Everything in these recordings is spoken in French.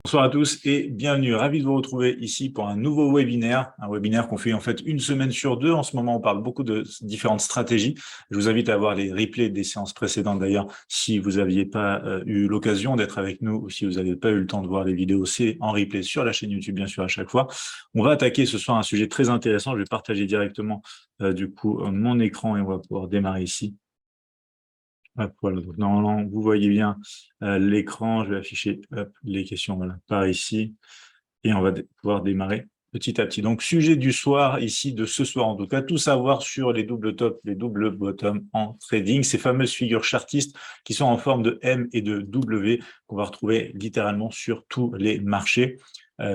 Bonsoir à tous et bienvenue. Ravi de vous retrouver ici pour un nouveau webinaire. Un webinaire qu'on fait en fait une semaine sur deux. En ce moment, on parle beaucoup de différentes stratégies. Je vous invite à voir les replays des séances précédentes d'ailleurs si vous n'aviez pas eu l'occasion d'être avec nous ou si vous n'avez pas eu le temps de voir les vidéos, c'est en replay sur la chaîne YouTube bien sûr à chaque fois. On va attaquer ce soir un sujet très intéressant. Je vais partager directement mon écran et on va pouvoir démarrer ici. Voilà. Donc, normalement, vous voyez bien l'écran. Je vais afficher les questions par ici et on va pouvoir démarrer petit à petit. Donc, sujet du soir ici, de ce soir en tout cas, tout savoir sur les doubles top, les doubles bottom en trading, ces fameuses figures chartistes qui sont en forme de M et de W qu'on va retrouver littéralement sur tous les marchés.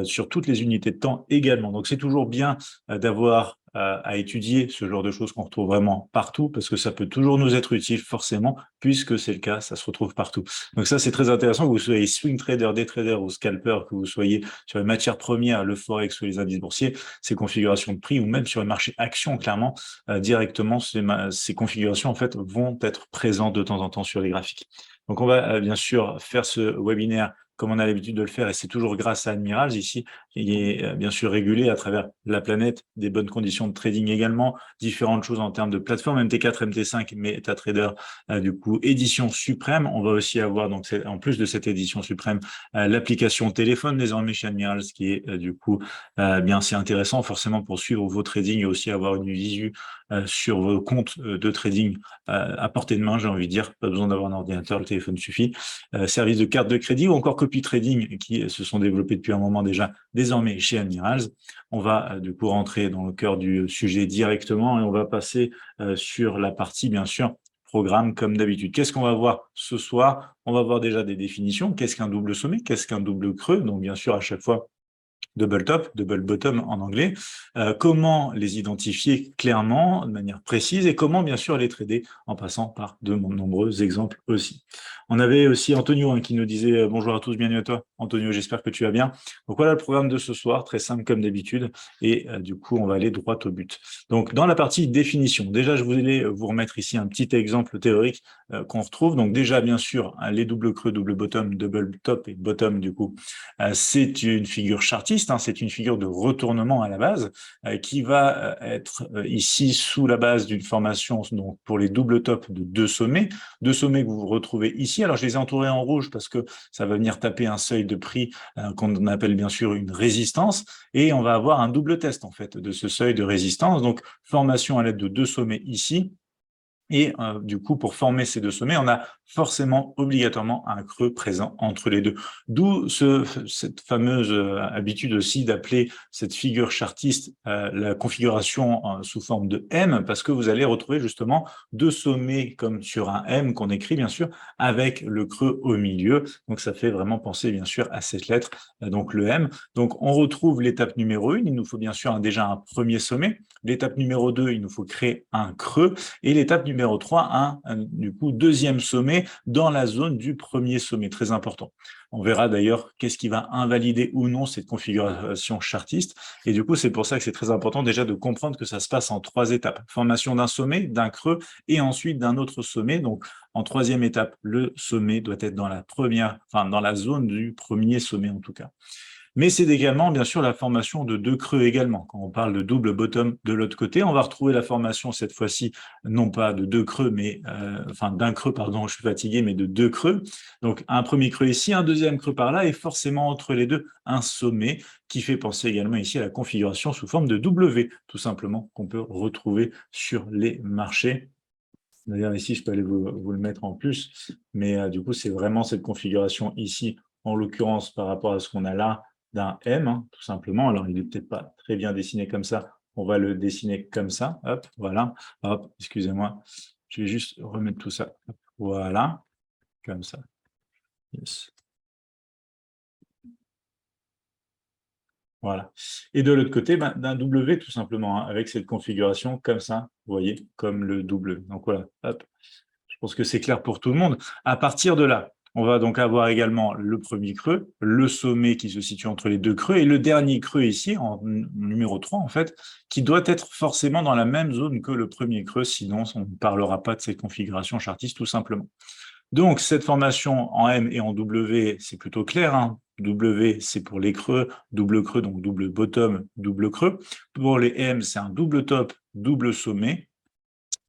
Sur toutes les unités de temps également. Donc, c'est toujours bien d'avoir à étudier ce genre de choses qu'on retrouve vraiment partout, parce que ça peut toujours nous être utile, forcément, puisque c'est le cas, ça se retrouve partout. Donc ça, c'est très intéressant, que vous soyez swing trader, day trader ou scalper, que vous soyez sur les matières premières, le forex ou les indices boursiers, ces configurations de prix, ou même sur le marché actions, clairement, directement, ces configurations, en fait, vont être présentes de temps en temps sur les graphiques. Donc on va bien sûr faire ce webinaire comme on a l'habitude de le faire, et c'est toujours grâce à Admirals ici, qui est bien sûr régulé à travers la planète, des bonnes conditions de trading également, différentes choses en termes de plateforme, MT4, MT5, MetaTrader, du coup, édition suprême. On va aussi avoir, donc, en plus de cette édition suprême, l'application téléphone désormais chez Admirals, qui est du coup bien assez intéressant, forcément pour suivre vos trading et aussi avoir une visu sur vos comptes de trading à portée de main, j'ai envie de dire, pas besoin d'avoir un ordinateur, le téléphone suffit. Service de carte de crédit ou encore copy trading qui se sont développés depuis un moment déjà, désormais chez Admirals. On va du coup rentrer dans le cœur du sujet directement et on va passer sur la partie, bien sûr, programme comme d'habitude. Qu'est-ce qu'on va voir ce soir? On va voir déjà des définitions. Qu'est-ce qu'un double sommet? Qu'est-ce qu'un double creux? Donc, bien sûr, à chaque fois, double top, double bottom en anglais, comment les identifier clairement, de manière précise, et comment bien sûr les trader en passant par de nombreux exemples aussi. On avait aussi Antonio qui nous disait bonjour à tous, bienvenue à toi. Antonio, j'espère que tu vas bien. Donc voilà le programme de ce soir, très simple comme d'habitude, et du coup on va aller droit au but. Donc dans la partie définition, déjà je voulais vous remettre ici un petit exemple théorique qu'on retrouve. Donc déjà bien sûr les double creux, double bottom, double top et bottom du coup, c'est une figure chartiste, c'est une figure de retournement à la base qui va être ici sous la base d'une formation donc pour les double tops de deux sommets que vous retrouvez ici. Alors je les ai entourés en rouge parce que ça va venir taper un seuil de prix qu'on appelle bien sûr une résistance, et on va avoir un double test en fait de ce seuil de résistance. Donc formation à l'aide de deux sommets ici. Et du coup, pour former ces deux sommets, on a forcément, obligatoirement, un creux présent entre les deux. D'où cette fameuse habitude aussi d'appeler cette figure chartiste la configuration sous forme de M, parce que vous allez retrouver justement deux sommets comme sur un M qu'on écrit, bien sûr, avec le creux au milieu. Donc, ça fait vraiment penser, bien sûr, à cette lettre, donc le M. Donc, on retrouve l'étape numéro 1. Il nous faut bien sûr déjà un premier sommet. L'étape numéro 2, il nous faut créer un creux. Et l'étape numéro 3, du coup, deuxième sommet dans la zone du premier sommet, très important. On verra d'ailleurs qu'est-ce qui va invalider ou non cette configuration chartiste. Et du coup, c'est pour ça que c'est très important déjà de comprendre que ça se passe en 3 étapes. Formation d'un sommet, d'un creux et ensuite d'un autre sommet. Donc, en 3e étape, le sommet doit être dans dans la zone du premier sommet en tout cas. Mais c'est également, bien sûr, la formation de deux creux également. Quand on parle de double bottom de l'autre côté, on va retrouver la formation, cette fois-ci, non pas de deux creux, mais d'un creux, pardon, je suis fatigué, mais de deux creux. Donc, un premier creux ici, un deuxième creux par là, et forcément, entre les deux, un sommet qui fait penser également ici à la configuration sous forme de W, tout simplement, qu'on peut retrouver sur les marchés. D'ailleurs, ici, je peux aller vous le mettre en plus, mais du coup, c'est vraiment cette configuration ici, en l'occurrence, par rapport à ce qu'on a là, d'un M, tout simplement. Alors, il n'est peut-être pas très bien dessiné comme ça. On va le dessiner comme ça. Hop, voilà. Hop, excusez-moi. Je vais juste remettre tout ça. Hop, voilà, comme ça. Yes. Voilà. Et de l'autre côté, d'un W, tout simplement, avec cette configuration comme ça, vous voyez, comme le W. Donc voilà, hop. Je pense que c'est clair pour tout le monde. À partir de là, On va donc avoir également le premier creux, le sommet qui se situe entre les deux creux, et le dernier creux ici, en numéro 3 en fait, qui doit être forcément dans la même zone que le premier creux, sinon on ne parlera pas de cette configuration chartiste tout simplement. Donc, cette formation en M et en W, c'est plutôt clair, hein. W, c'est pour les creux, double creux, donc double bottom, double creux. Pour les M, c'est un double top, double sommet.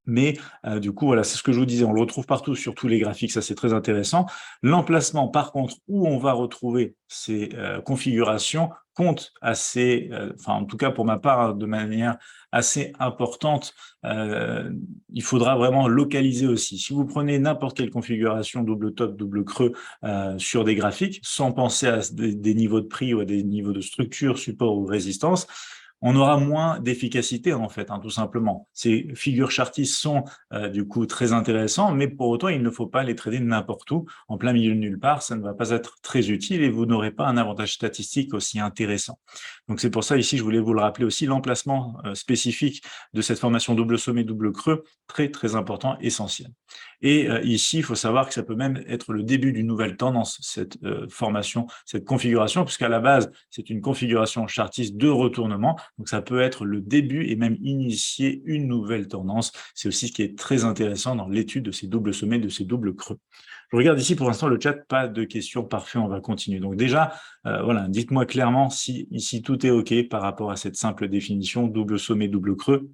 Mais du coup, voilà, c'est ce que je vous disais, on le retrouve partout sur tous les graphiques, ça c'est très intéressant. L'emplacement, par contre, où on va retrouver ces configurations compte assez, enfin en tout cas pour ma part, de manière assez importante. Il faudra vraiment localiser aussi. Si vous prenez n'importe quelle configuration, double top, double creux, sur des graphiques, sans penser à des niveaux de prix ou à des niveaux de structure, support ou résistance, on aura moins d'efficacité en fait, hein, tout simplement. Ces figures chartistes sont du coup très intéressants, mais pour autant, il ne faut pas les trader n'importe où, en plein milieu de nulle part, ça ne va pas être très utile et vous n'aurez pas un avantage statistique aussi intéressant. Donc c'est pour ça ici, je voulais vous le rappeler aussi, l'emplacement spécifique de cette formation double sommet, double creux, très très important, essentiel. Et ici, il faut savoir que ça peut même être le début d'une nouvelle tendance, cette formation, cette configuration, puisqu'à la base, c'est une configuration chartiste de retournement, donc ça peut être le début et même initier une nouvelle tendance. C'est aussi ce qui est très intéressant dans l'étude de ces doubles sommets, de ces doubles creux. Je regarde ici pour l'instant le chat, pas de questions, parfait, on va continuer. Donc déjà, voilà, dites-moi clairement si ici tout est OK par rapport à cette simple définition, double sommet, double creux,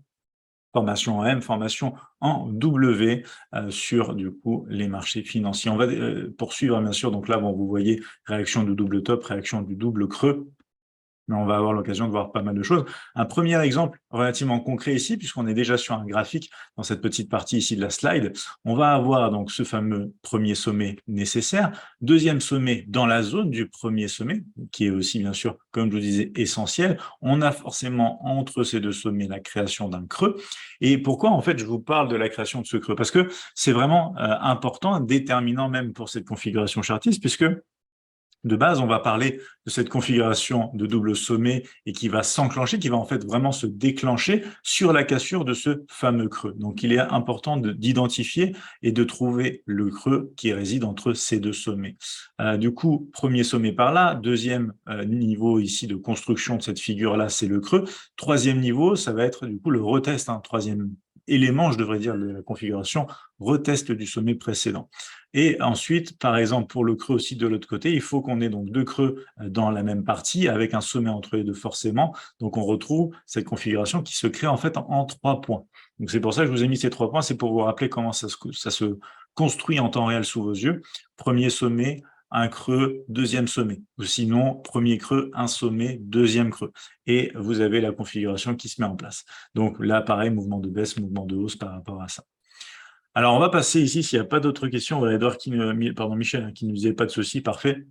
formation en M, formation en W sur du coup les marchés financiers. On va poursuivre bien sûr, donc là bon, vous voyez réaction du double top, réaction du double creux, mais on va avoir l'occasion de voir pas mal de choses. Un premier exemple relativement concret ici, puisqu'on est déjà sur un graphique dans cette petite partie ici de la slide, on va avoir donc ce fameux premier sommet nécessaire, deuxième sommet dans la zone du premier sommet, qui est aussi bien sûr, comme je vous disais, essentiel. On a forcément entre ces deux sommets la création d'un creux. Et pourquoi en fait je vous parle de la création de ce creux? Parce que c'est vraiment important, déterminant même pour cette configuration chartiste, puisque de base, on va parler de cette configuration de double sommet et qui va s'enclencher, qui va en fait vraiment se déclencher sur la cassure de ce fameux creux. Donc, il est important d'identifier et de trouver le creux qui réside entre ces deux sommets. Du coup, premier sommet par là, deuxième niveau ici de construction de cette figure-là, c'est le creux. Troisième niveau, ça va être du coup le retest, hein, troisième élément, je devrais dire, de la configuration, retest du sommet précédent. Et ensuite, par exemple, pour le creux aussi de l'autre côté, il faut qu'on ait donc deux creux dans la même partie avec un sommet entre les deux forcément. Donc, on retrouve cette configuration qui se crée en fait en 3 points. Donc, c'est pour ça que je vous ai mis ces 3 points, c'est pour vous rappeler comment ça se construit en temps réel sous vos yeux. Premier sommet, un creux, deuxième sommet. Ou sinon, premier creux, un sommet, deuxième creux. Et vous avez la configuration qui se met en place. Donc là, pareil, mouvement de baisse, mouvement de hausse par rapport à ça. Alors, on va passer ici, s'il n'y a pas d'autres questions, on va Edouard Michel, qui ne nous disait pas de souci, parfait.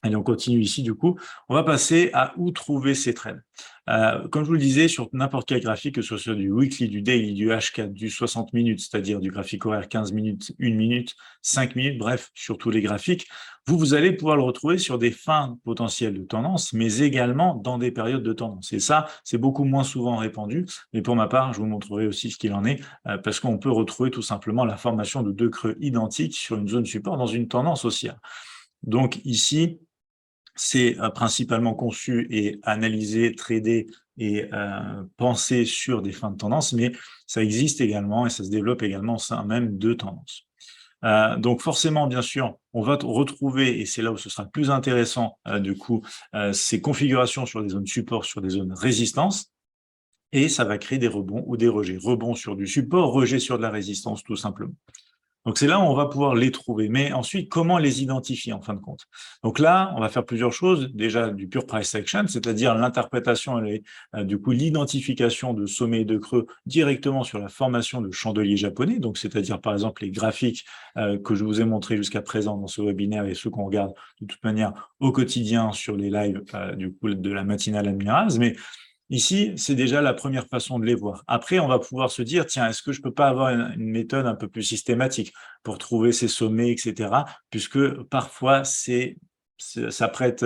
Allez, on continue ici, du coup. On va passer à où trouver ces trades. Comme je vous le disais, sur n'importe quel graphique, que ce soit du weekly, du daily, du H4, du 60 minutes, c'est-à-dire du graphique horaire 15 minutes, 1 minute, 5 minutes, bref, sur tous les graphiques, vous allez pouvoir le retrouver sur des fins potentielles de tendance, mais également dans des périodes de tendance. Et ça, c'est beaucoup moins souvent répandu. Mais pour ma part, je vous montrerai aussi ce qu'il en est, parce qu'on peut retrouver tout simplement la formation de deux creux identiques sur une zone support dans une tendance haussière. Donc ici, c'est principalement conçu et analysé, tradé et pensé sur des fins de tendance, mais ça existe également et ça se développe également au sein même de tendances. Donc forcément, bien sûr, on va retrouver, et c'est là où ce sera plus intéressant du coup, ces configurations sur des zones support, sur des zones résistance, et ça va créer des rebonds ou des rejets. Rebonds sur du support, rejets sur de la résistance tout simplement. Donc c'est là où on va pouvoir les trouver. Mais ensuite, comment les identifier en fin de compte? Donc là, on va faire plusieurs choses. Déjà du pure price action, c'est-à-dire l'interprétation et du coup l'identification de sommets et de creux directement sur la formation de chandeliers japonais. Donc c'est-à-dire par exemple les graphiques que je vous ai montrés jusqu'à présent dans ce webinaire et ceux qu'on regarde de toute manière au quotidien sur les lives du coup de la matinale Admirals. Mais ici, c'est déjà la première façon de les voir. Après, on va pouvoir se dire, tiens, est-ce que je peux pas avoir une méthode un peu plus systématique pour trouver ces sommets, etc. Puisque parfois, c'est ça prête,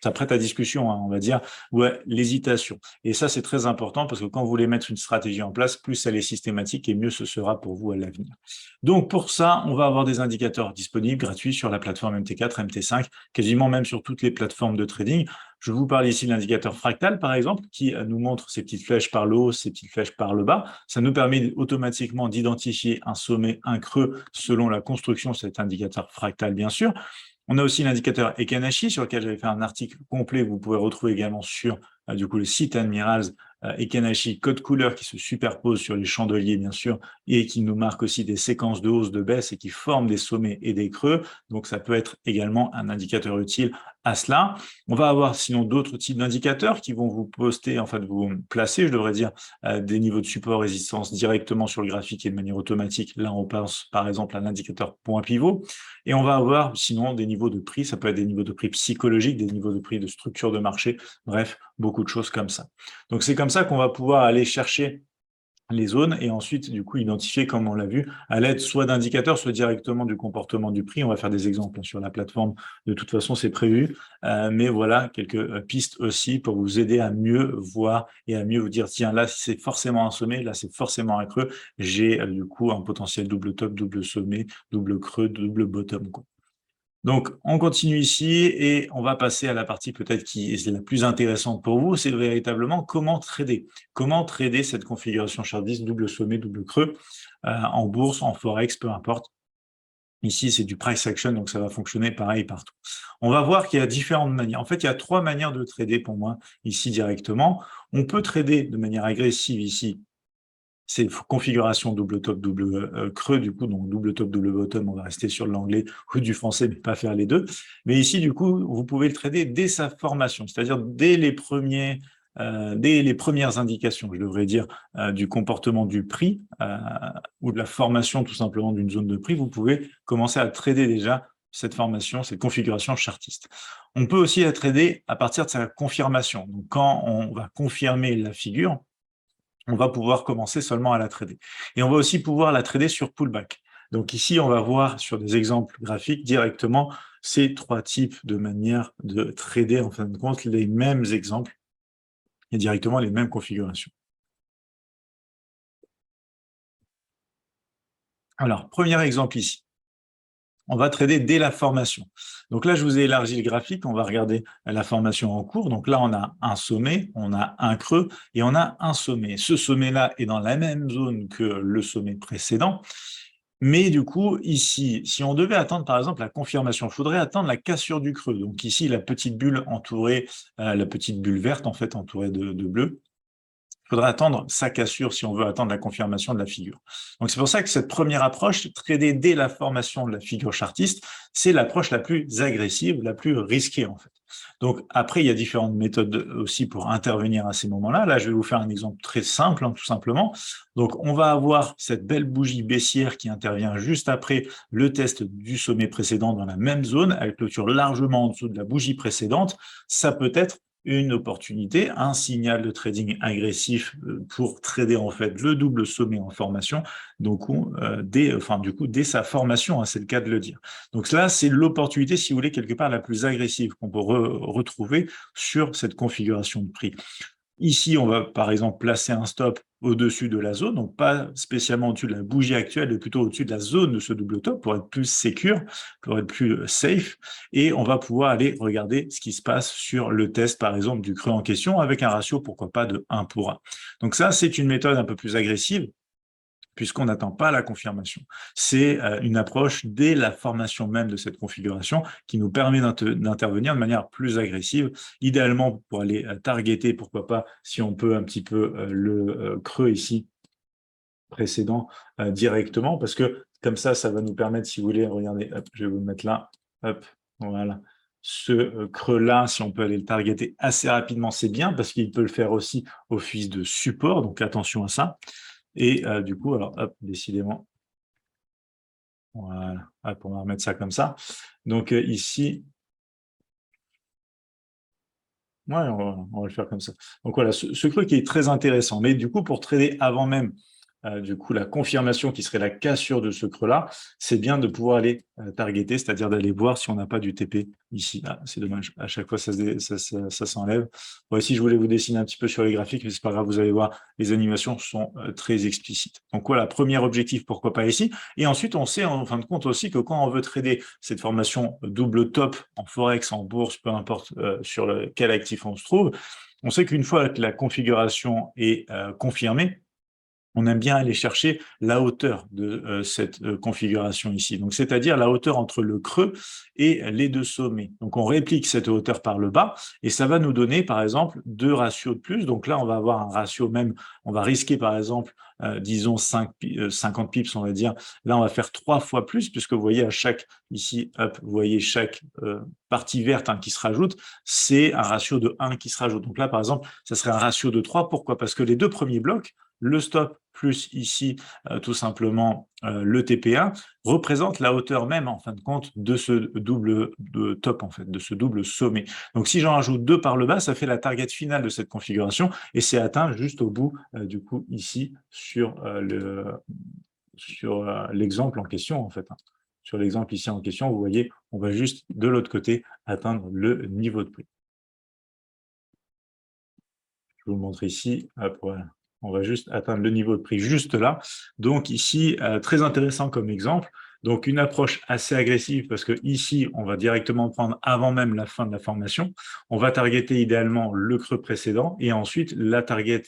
ça prête à discussion, hein, on va dire, ouais, l'hésitation. Et ça, c'est très important parce que quand vous voulez mettre une stratégie en place, plus elle est systématique et mieux ce sera pour vous à l'avenir. Donc, pour ça, on va avoir des indicateurs disponibles gratuits sur la plateforme MT4, MT5, quasiment même sur toutes les plateformes de trading. Je vous parle ici de l'indicateur fractal, par exemple, qui nous montre ces petites flèches par le haut, ces petites flèches par le bas. Ça nous permet automatiquement d'identifier un sommet, un creux, selon la construction de cet indicateur fractal, bien sûr. On a aussi l'indicateur Ekanashi, sur lequel j'avais fait un article complet, vous pouvez retrouver également sur du coup, le site Admirals, Ekanashi, code couleur qui se superpose sur les chandeliers, bien sûr, et qui nous marque aussi des séquences de hausse, de baisse, et qui forment des sommets et des creux. Donc, ça peut être également un indicateur utile à cela. On va avoir sinon d'autres types d'indicateurs qui vont vous poster, en fait, vous placer, je devrais dire, des niveaux de support résistance directement sur le graphique et de manière automatique. Là, on pense par exemple à l'indicateur point pivot. Et on va avoir sinon des niveaux de prix, ça peut être des niveaux de prix psychologiques, des niveaux de prix de structure de marché, bref, beaucoup de choses comme ça. Donc c'est comme ça qu'on va pouvoir aller chercher les zones et ensuite du coup identifier, comme on l'a vu, à l'aide soit d'indicateurs, soit directement du comportement du prix. On va faire des exemples sur la plateforme, de toute façon c'est prévu, mais voilà quelques pistes aussi pour vous aider à mieux voir et à mieux vous dire, tiens là c'est forcément un sommet, là c'est forcément un creux, j'ai du coup un potentiel double top, double sommet, double creux, double bottom, quoi. Donc, on continue ici et on va passer à la partie peut-être qui est la plus intéressante pour vous, c'est véritablement comment trader. Comment trader cette configuration chart 10, double sommet, double creux, en bourse, en forex, peu importe. Ici, c'est du price action, donc ça va fonctionner pareil partout. On va voir qu'il y a différentes manières. En fait, il y a 3 manières de trader pour moi, ici directement. On peut trader de manière agressive ici, c'est configuration double top, double creux, du coup, donc double top, double bottom, on va rester sur l'anglais ou du français, mais pas faire les deux. Mais ici, du coup, vous pouvez le trader dès sa formation, c'est-à-dire dès les premières indications, je devrais dire, du comportement du prix ou de la formation tout simplement d'une zone de prix, vous pouvez commencer à trader déjà cette formation, cette configuration chartiste. On peut aussi la trader à partir de sa confirmation. Donc, quand on va confirmer la figure, on va pouvoir commencer seulement à la trader. Et on va aussi pouvoir la trader sur pullback. Donc ici, on va voir sur des exemples graphiques directement ces 3 types de manières de trader, en fin de compte, les mêmes exemples et directement les mêmes configurations. Alors, premier exemple ici. On va trader dès la formation. Donc là, je vous ai élargi le graphique, on va regarder la formation en cours. Donc là, on a un sommet, on a un creux et on a un sommet. Ce sommet-là est dans la même zone que le sommet précédent. Mais du coup, ici, si on devait attendre par exemple la confirmation, il faudrait attendre la cassure du creux. Donc ici, la petite bulle entourée, la petite bulle verte en fait entourée de bleu. Il faudra attendre sa cassure si on veut attendre la confirmation de la figure. Donc c'est pour ça que cette première approche, trader dès la formation de la figure chartiste, c'est l'approche la plus agressive, la plus risquée en fait. Donc après, il y a différentes méthodes aussi pour intervenir à ces moments-là. Là, je vais vous faire un exemple très simple, hein, tout simplement. Donc on va avoir cette belle bougie baissière qui intervient juste après le test du sommet précédent dans la même zone, avec clôture largement en dessous de la bougie précédente. Ça peut être une opportunité, un signal de trading agressif pour trader en fait le double sommet en formation, donc dès sa formation, hein, c'est le cas de le dire. Donc là, c'est l'opportunité, si vous voulez, quelque part la plus agressive qu'on peut retrouver sur cette configuration de prix. Ici, on va par exemple placer un stop au-dessus de la zone, donc pas spécialement au-dessus de la bougie actuelle, mais plutôt au-dessus de la zone de ce double top pour être plus sécure, pour être plus safe. Et on va pouvoir aller regarder ce qui se passe sur le test, par exemple, du creux en question avec un ratio, pourquoi pas, de 1 pour 1. Donc ça, c'est une méthode un peu plus agressive, puisqu'on n'attend pas la confirmation. C'est une approche dès la formation même de cette configuration qui nous permet d'intervenir de manière plus agressive, idéalement pour aller targeter, pourquoi pas, si on peut un petit peu le creux ici précédent directement, parce que comme ça va nous permettre, si vous voulez, regardez, hop, je vais vous le mettre là, hop, voilà, ce creux-là, si on peut aller le targeter assez rapidement, c'est bien, parce qu'il peut le faire aussi office de support, donc attention à ça. Et du coup, alors hop, décidément, voilà, hop, on va remettre ça comme ça. Donc ici, ouais, on va le faire comme ça. Donc voilà, ce creux qui est très intéressant. Mais du coup, pour trader avant même du coup, la confirmation qui serait la cassure de ce creux-là, c'est bien de pouvoir aller targeter, c'est-à-dire d'aller voir si on n'a pas du TP ici. Ah, c'est dommage, à chaque fois, ça s'enlève. Bon, ici, je voulais vous dessiner un petit peu sur les graphiques, mais c'est pas grave, vous allez voir, les animations sont très explicites. Donc voilà, premier objectif, pourquoi pas ici. Et ensuite, on sait en fin de compte aussi que quand on veut trader cette formation double top en Forex, en bourse, peu importe sur quel actif on se trouve, on sait qu'une fois que la configuration est confirmée, on aime bien aller chercher la hauteur de cette configuration ici. Donc, c'est-à-dire la hauteur entre le creux et les deux sommets. Donc, on réplique cette hauteur par le bas et ça va nous donner, par exemple, deux ratios de plus. Donc là, on va avoir un ratio même, on va risquer, par exemple, disons 50 pips, on va dire. Là, on va faire 3 fois plus puisque vous voyez à chaque, ici, hop, vous voyez chaque partie verte qui se rajoute, c'est un ratio de 1 qui se rajoute. Donc là, par exemple, ça serait un ratio de 3. Pourquoi? Parce que les deux premiers blocs, le stop plus ici tout simplement le TP1 représente la hauteur même en fin de compte de ce double top en fait, de ce double sommet. Donc si j'en rajoute deux par le bas, ça fait la target finale de cette configuration et c'est atteint juste au bout du coup ici sur l'exemple en question en fait. Sur l'exemple ici en question, vous voyez, on va juste de l'autre côté atteindre le niveau de prix. Je vous le montre ici. Hop, voilà. On va juste atteindre le niveau de prix juste là. Donc ici, très intéressant comme exemple. Donc une approche assez agressive parce que ici, on va directement prendre avant même la fin de la formation. On va targeter idéalement le creux précédent et ensuite la target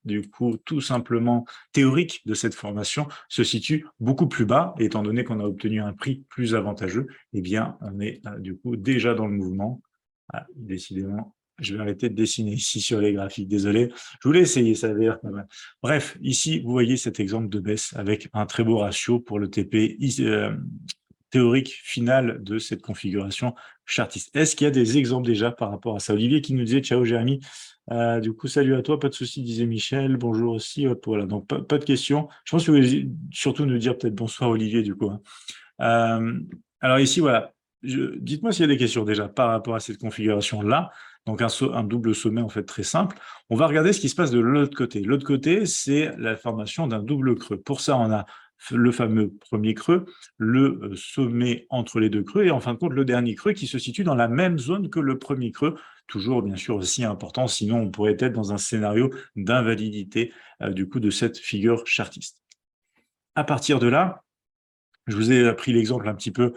du coup tout simplement théorique de cette formation se situe beaucoup plus bas. Et étant donné qu'on a obtenu un prix plus avantageux, eh bien on est du coup déjà dans le mouvement. Ah, décidément, je vais arrêter de dessiner ici sur les graphiques, désolé. Je voulais essayer, ça avait l'air pas mal. Bref, ici, vous voyez cet exemple de baisse avec un très beau ratio pour le TP théorique final de cette configuration chartiste. Est-ce qu'il y a des exemples déjà par rapport à ça? Olivier qui nous disait, ciao Jérémy, du coup, salut à toi, pas de souci, disait Michel, bonjour aussi, hop, voilà, donc pas de questions. Je pense que vous voulez surtout nous dire peut-être bonsoir Olivier, du coup. Alors ici, voilà, dites-moi s'il y a des questions déjà par rapport à cette configuration-là. Donc un double sommet en fait très simple. On va regarder ce qui se passe de l'autre côté. L'autre côté, c'est la formation d'un double creux. Pour ça, on a le fameux premier creux, le sommet entre les deux creux et en fin de compte le dernier creux qui se situe dans la même zone que le premier creux. Toujours bien sûr aussi important, sinon on pourrait être dans un scénario d'invalidité du coup de cette figure chartiste. À partir de là, je vous ai pris l'exemple un petit peu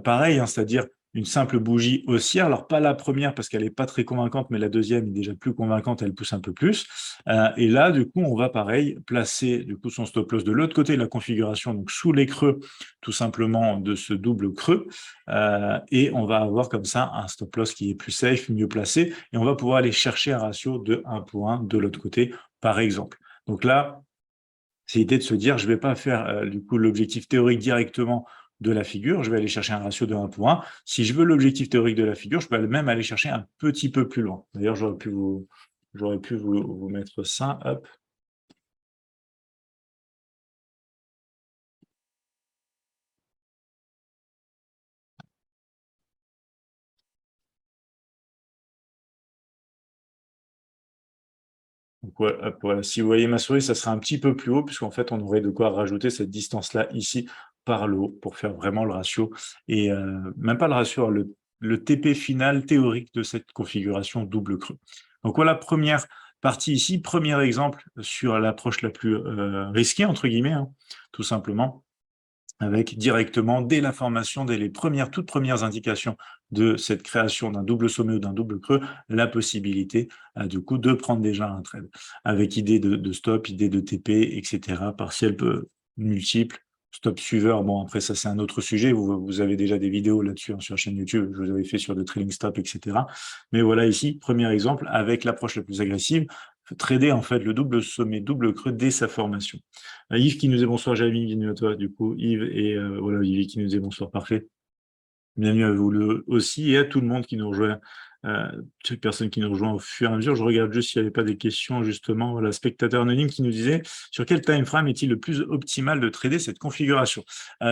pareil, c'est-à-dire une simple bougie haussière. Alors, pas la première parce qu'elle n'est pas très convaincante, mais la deuxième est déjà plus convaincante, elle pousse un peu plus. Et là, du coup, on va pareil placer du coup son stop loss de l'autre côté de la configuration, donc sous les creux, tout simplement de ce double creux. Et on va avoir comme ça un stop loss qui est plus safe, mieux placé. Et on va pouvoir aller chercher un ratio de 1 pour 1 de l'autre côté, par exemple. Donc là, c'est l'idée de se dire, je ne vais pas faire du coup l'objectif théorique directement de la figure, je vais aller chercher un ratio de 1 pour 1. Si je veux l'objectif théorique de la figure, je peux même aller chercher un petit peu plus loin. D'ailleurs, j'aurais pu vous mettre ça, hop. Donc, hop, voilà. Si vous voyez ma souris, ça sera un petit peu plus haut, puisqu'en fait, on aurait de quoi rajouter cette distance-là ici par le haut pour faire vraiment le ratio. Et même pas le ratio, le TP final théorique de cette configuration double creux. Donc voilà, première partie ici, premier exemple sur l'approche la plus risquée, entre guillemets, tout simplement, avec directement, dès la formation, dès les toutes premières indications de cette création d'un double sommet ou d'un double creux, la possibilité, du coup, de prendre déjà un trade, avec idée de stop, idée de TP, etc., partiel multiple, stop suiveur. Bon, après, ça, c'est un autre sujet. Vous avez déjà des vidéos là-dessus sur la chaîne YouTube. Je vous avais fait sur de trading stop, etc. Mais voilà ici, premier exemple, avec l'approche la plus agressive, trader en fait le double sommet, double creux dès sa formation. Yves qui nous dit bonsoir, Jérémy, bienvenue à toi, du coup, Yves, et voilà, Yves qui nous dit bonsoir, parfait. Bienvenue à vous aussi, et à tout le monde qui nous rejoint chaque personne qui nous rejoint au fur et à mesure. Je regarde juste s'il n'y avait pas des questions, justement. Voilà, spectateur anonyme qui nous disait « Sur quel time frame est-il le plus optimal de trader cette configuration ?»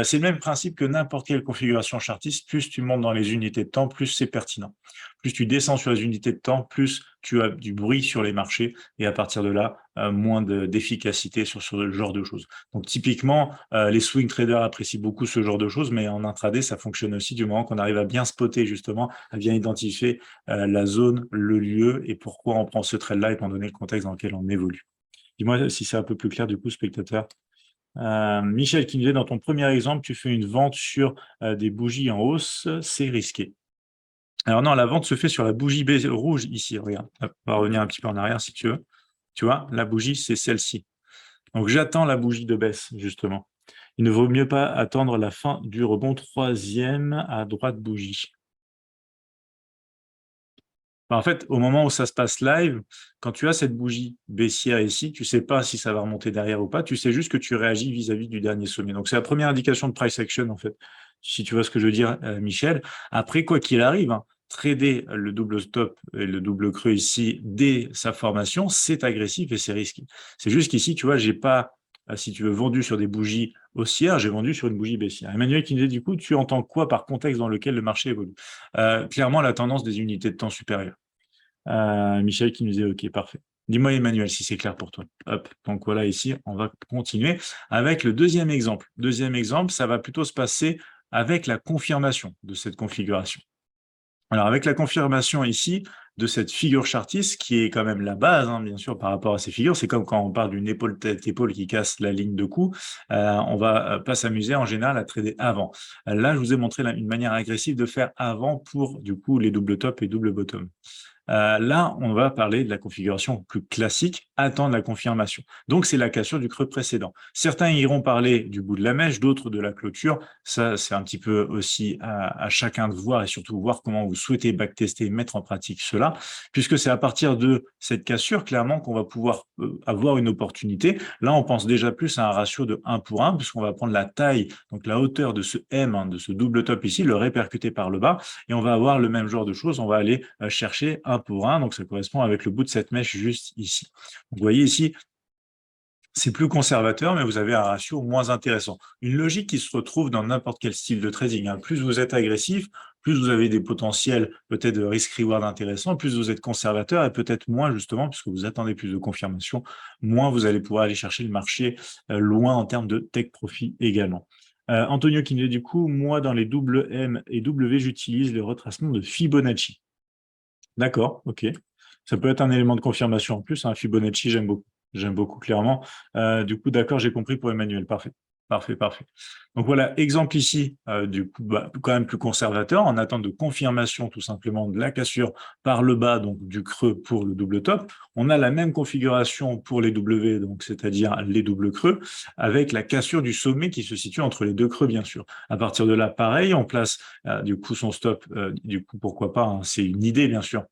C'est le même principe que n'importe quelle configuration chartiste. Plus tu montes dans les unités de temps, plus c'est pertinent. Plus tu descends sur les unités de temps, plus tu as du bruit sur les marchés et à partir de là, moins d'efficacité sur ce genre de choses. Donc typiquement, les swing traders apprécient beaucoup ce genre de choses, mais en intraday, ça fonctionne aussi du moment qu'on arrive à bien spotter justement, à bien identifier la zone, le lieu et pourquoi on prend ce trade-là étant donné le contexte dans lequel on évolue. Dis-moi si c'est un peu plus clair du coup, spectateur. Michel qui nous dit, dans ton premier exemple, tu fais une vente sur des bougies en hausse, c'est risqué. Alors non, la vente se fait sur la bougie rouge ici, regarde. Hop, on va revenir un petit peu en arrière si tu veux. Tu vois, la bougie, c'est celle-ci. Donc j'attends la bougie de baisse, justement. Il ne vaut mieux pas attendre la fin du rebond. Troisième à droite bougie. En fait, au moment où ça se passe live, quand tu as cette bougie baissière ici, tu ne sais pas si ça va remonter derrière ou pas, tu sais juste que tu réagis vis-à-vis du dernier sommet. Donc, c'est la première indication de price action, en fait, si tu vois ce que je veux dire, Michel. Après, quoi qu'il arrive, hein, trader le double stop et le double creux ici dès sa formation, c'est agressif et c'est risqué. C'est juste qu'ici, tu vois, j'ai pas, si tu veux, vendu sur des bougies haussières, j'ai vendu sur une bougie baissière. Emmanuel qui nous dit, du coup, tu entends quoi par contexte dans lequel le marché évolue? Clairement, la tendance des unités de temps supérieures. Michel qui nous dit OK, parfait. Dis-moi, Emmanuel, si c'est clair pour toi. Hop, donc voilà, ici, on va continuer avec le deuxième exemple. Deuxième exemple, ça va plutôt se passer avec la confirmation de cette configuration. Alors, avec la confirmation ici de cette figure chartiste, qui est quand même la base, hein, bien sûr, par rapport à ces figures, c'est comme quand on parle d'une épaule-tête-épaule qui casse la ligne de coup, on va pas s'amuser en général à trader avant. Là, je vous ai montré une manière agressive de faire avant pour, du coup, les double top et double bottom. Là, on va parler de la configuration plus classique, attendre la confirmation. Donc, c'est la cassure du creux précédent. Certains iront parler du bout de la mèche, d'autres de la clôture. Ça, c'est un petit peu aussi à chacun de voir et surtout voir comment vous souhaitez backtester et mettre en pratique cela, puisque c'est à partir de cette cassure, clairement, qu'on va pouvoir avoir une opportunité. Là, on pense déjà plus à un ratio de 1 pour 1, puisqu'on va prendre la taille, donc la hauteur de ce M, hein, de ce double top ici, le répercuter par le bas, et on va avoir le même genre de choses. On va aller chercher 1 pour 1, donc ça correspond avec le bout de cette mèche juste ici. Donc, vous voyez ici, c'est plus conservateur, mais vous avez un ratio moins intéressant. Une logique qui se retrouve dans n'importe quel style de trading, hein. Plus vous êtes agressif, plus vous avez des potentiels peut-être de risk-reward intéressants, plus vous êtes conservateur et peut-être moins justement, puisque vous attendez plus de confirmation, moins vous allez pouvoir aller chercher le marché loin en termes de take profit également. Antonio qui nous dit du coup, moi dans les double M et W, j'utilise le retracement de Fibonacci. D'accord, ok. Ça peut être un élément de confirmation en plus. Hein. Fibonacci, j'aime beaucoup. J'aime beaucoup, clairement. Du coup, d'accord, j'ai compris pour Emmanuel. Parfait. Parfait, parfait. Donc voilà, exemple ici, du coup, quand même plus conservateur, en attente de confirmation tout simplement de la cassure par le bas, donc du creux pour le double top. On a la même configuration pour les W, donc c'est-à-dire les doubles creux, avec la cassure du sommet qui se situe entre les deux creux, bien sûr. À partir de là, pareil, on place du coup son stop, du coup, pourquoi pas, hein, c'est une idée, bien sûr.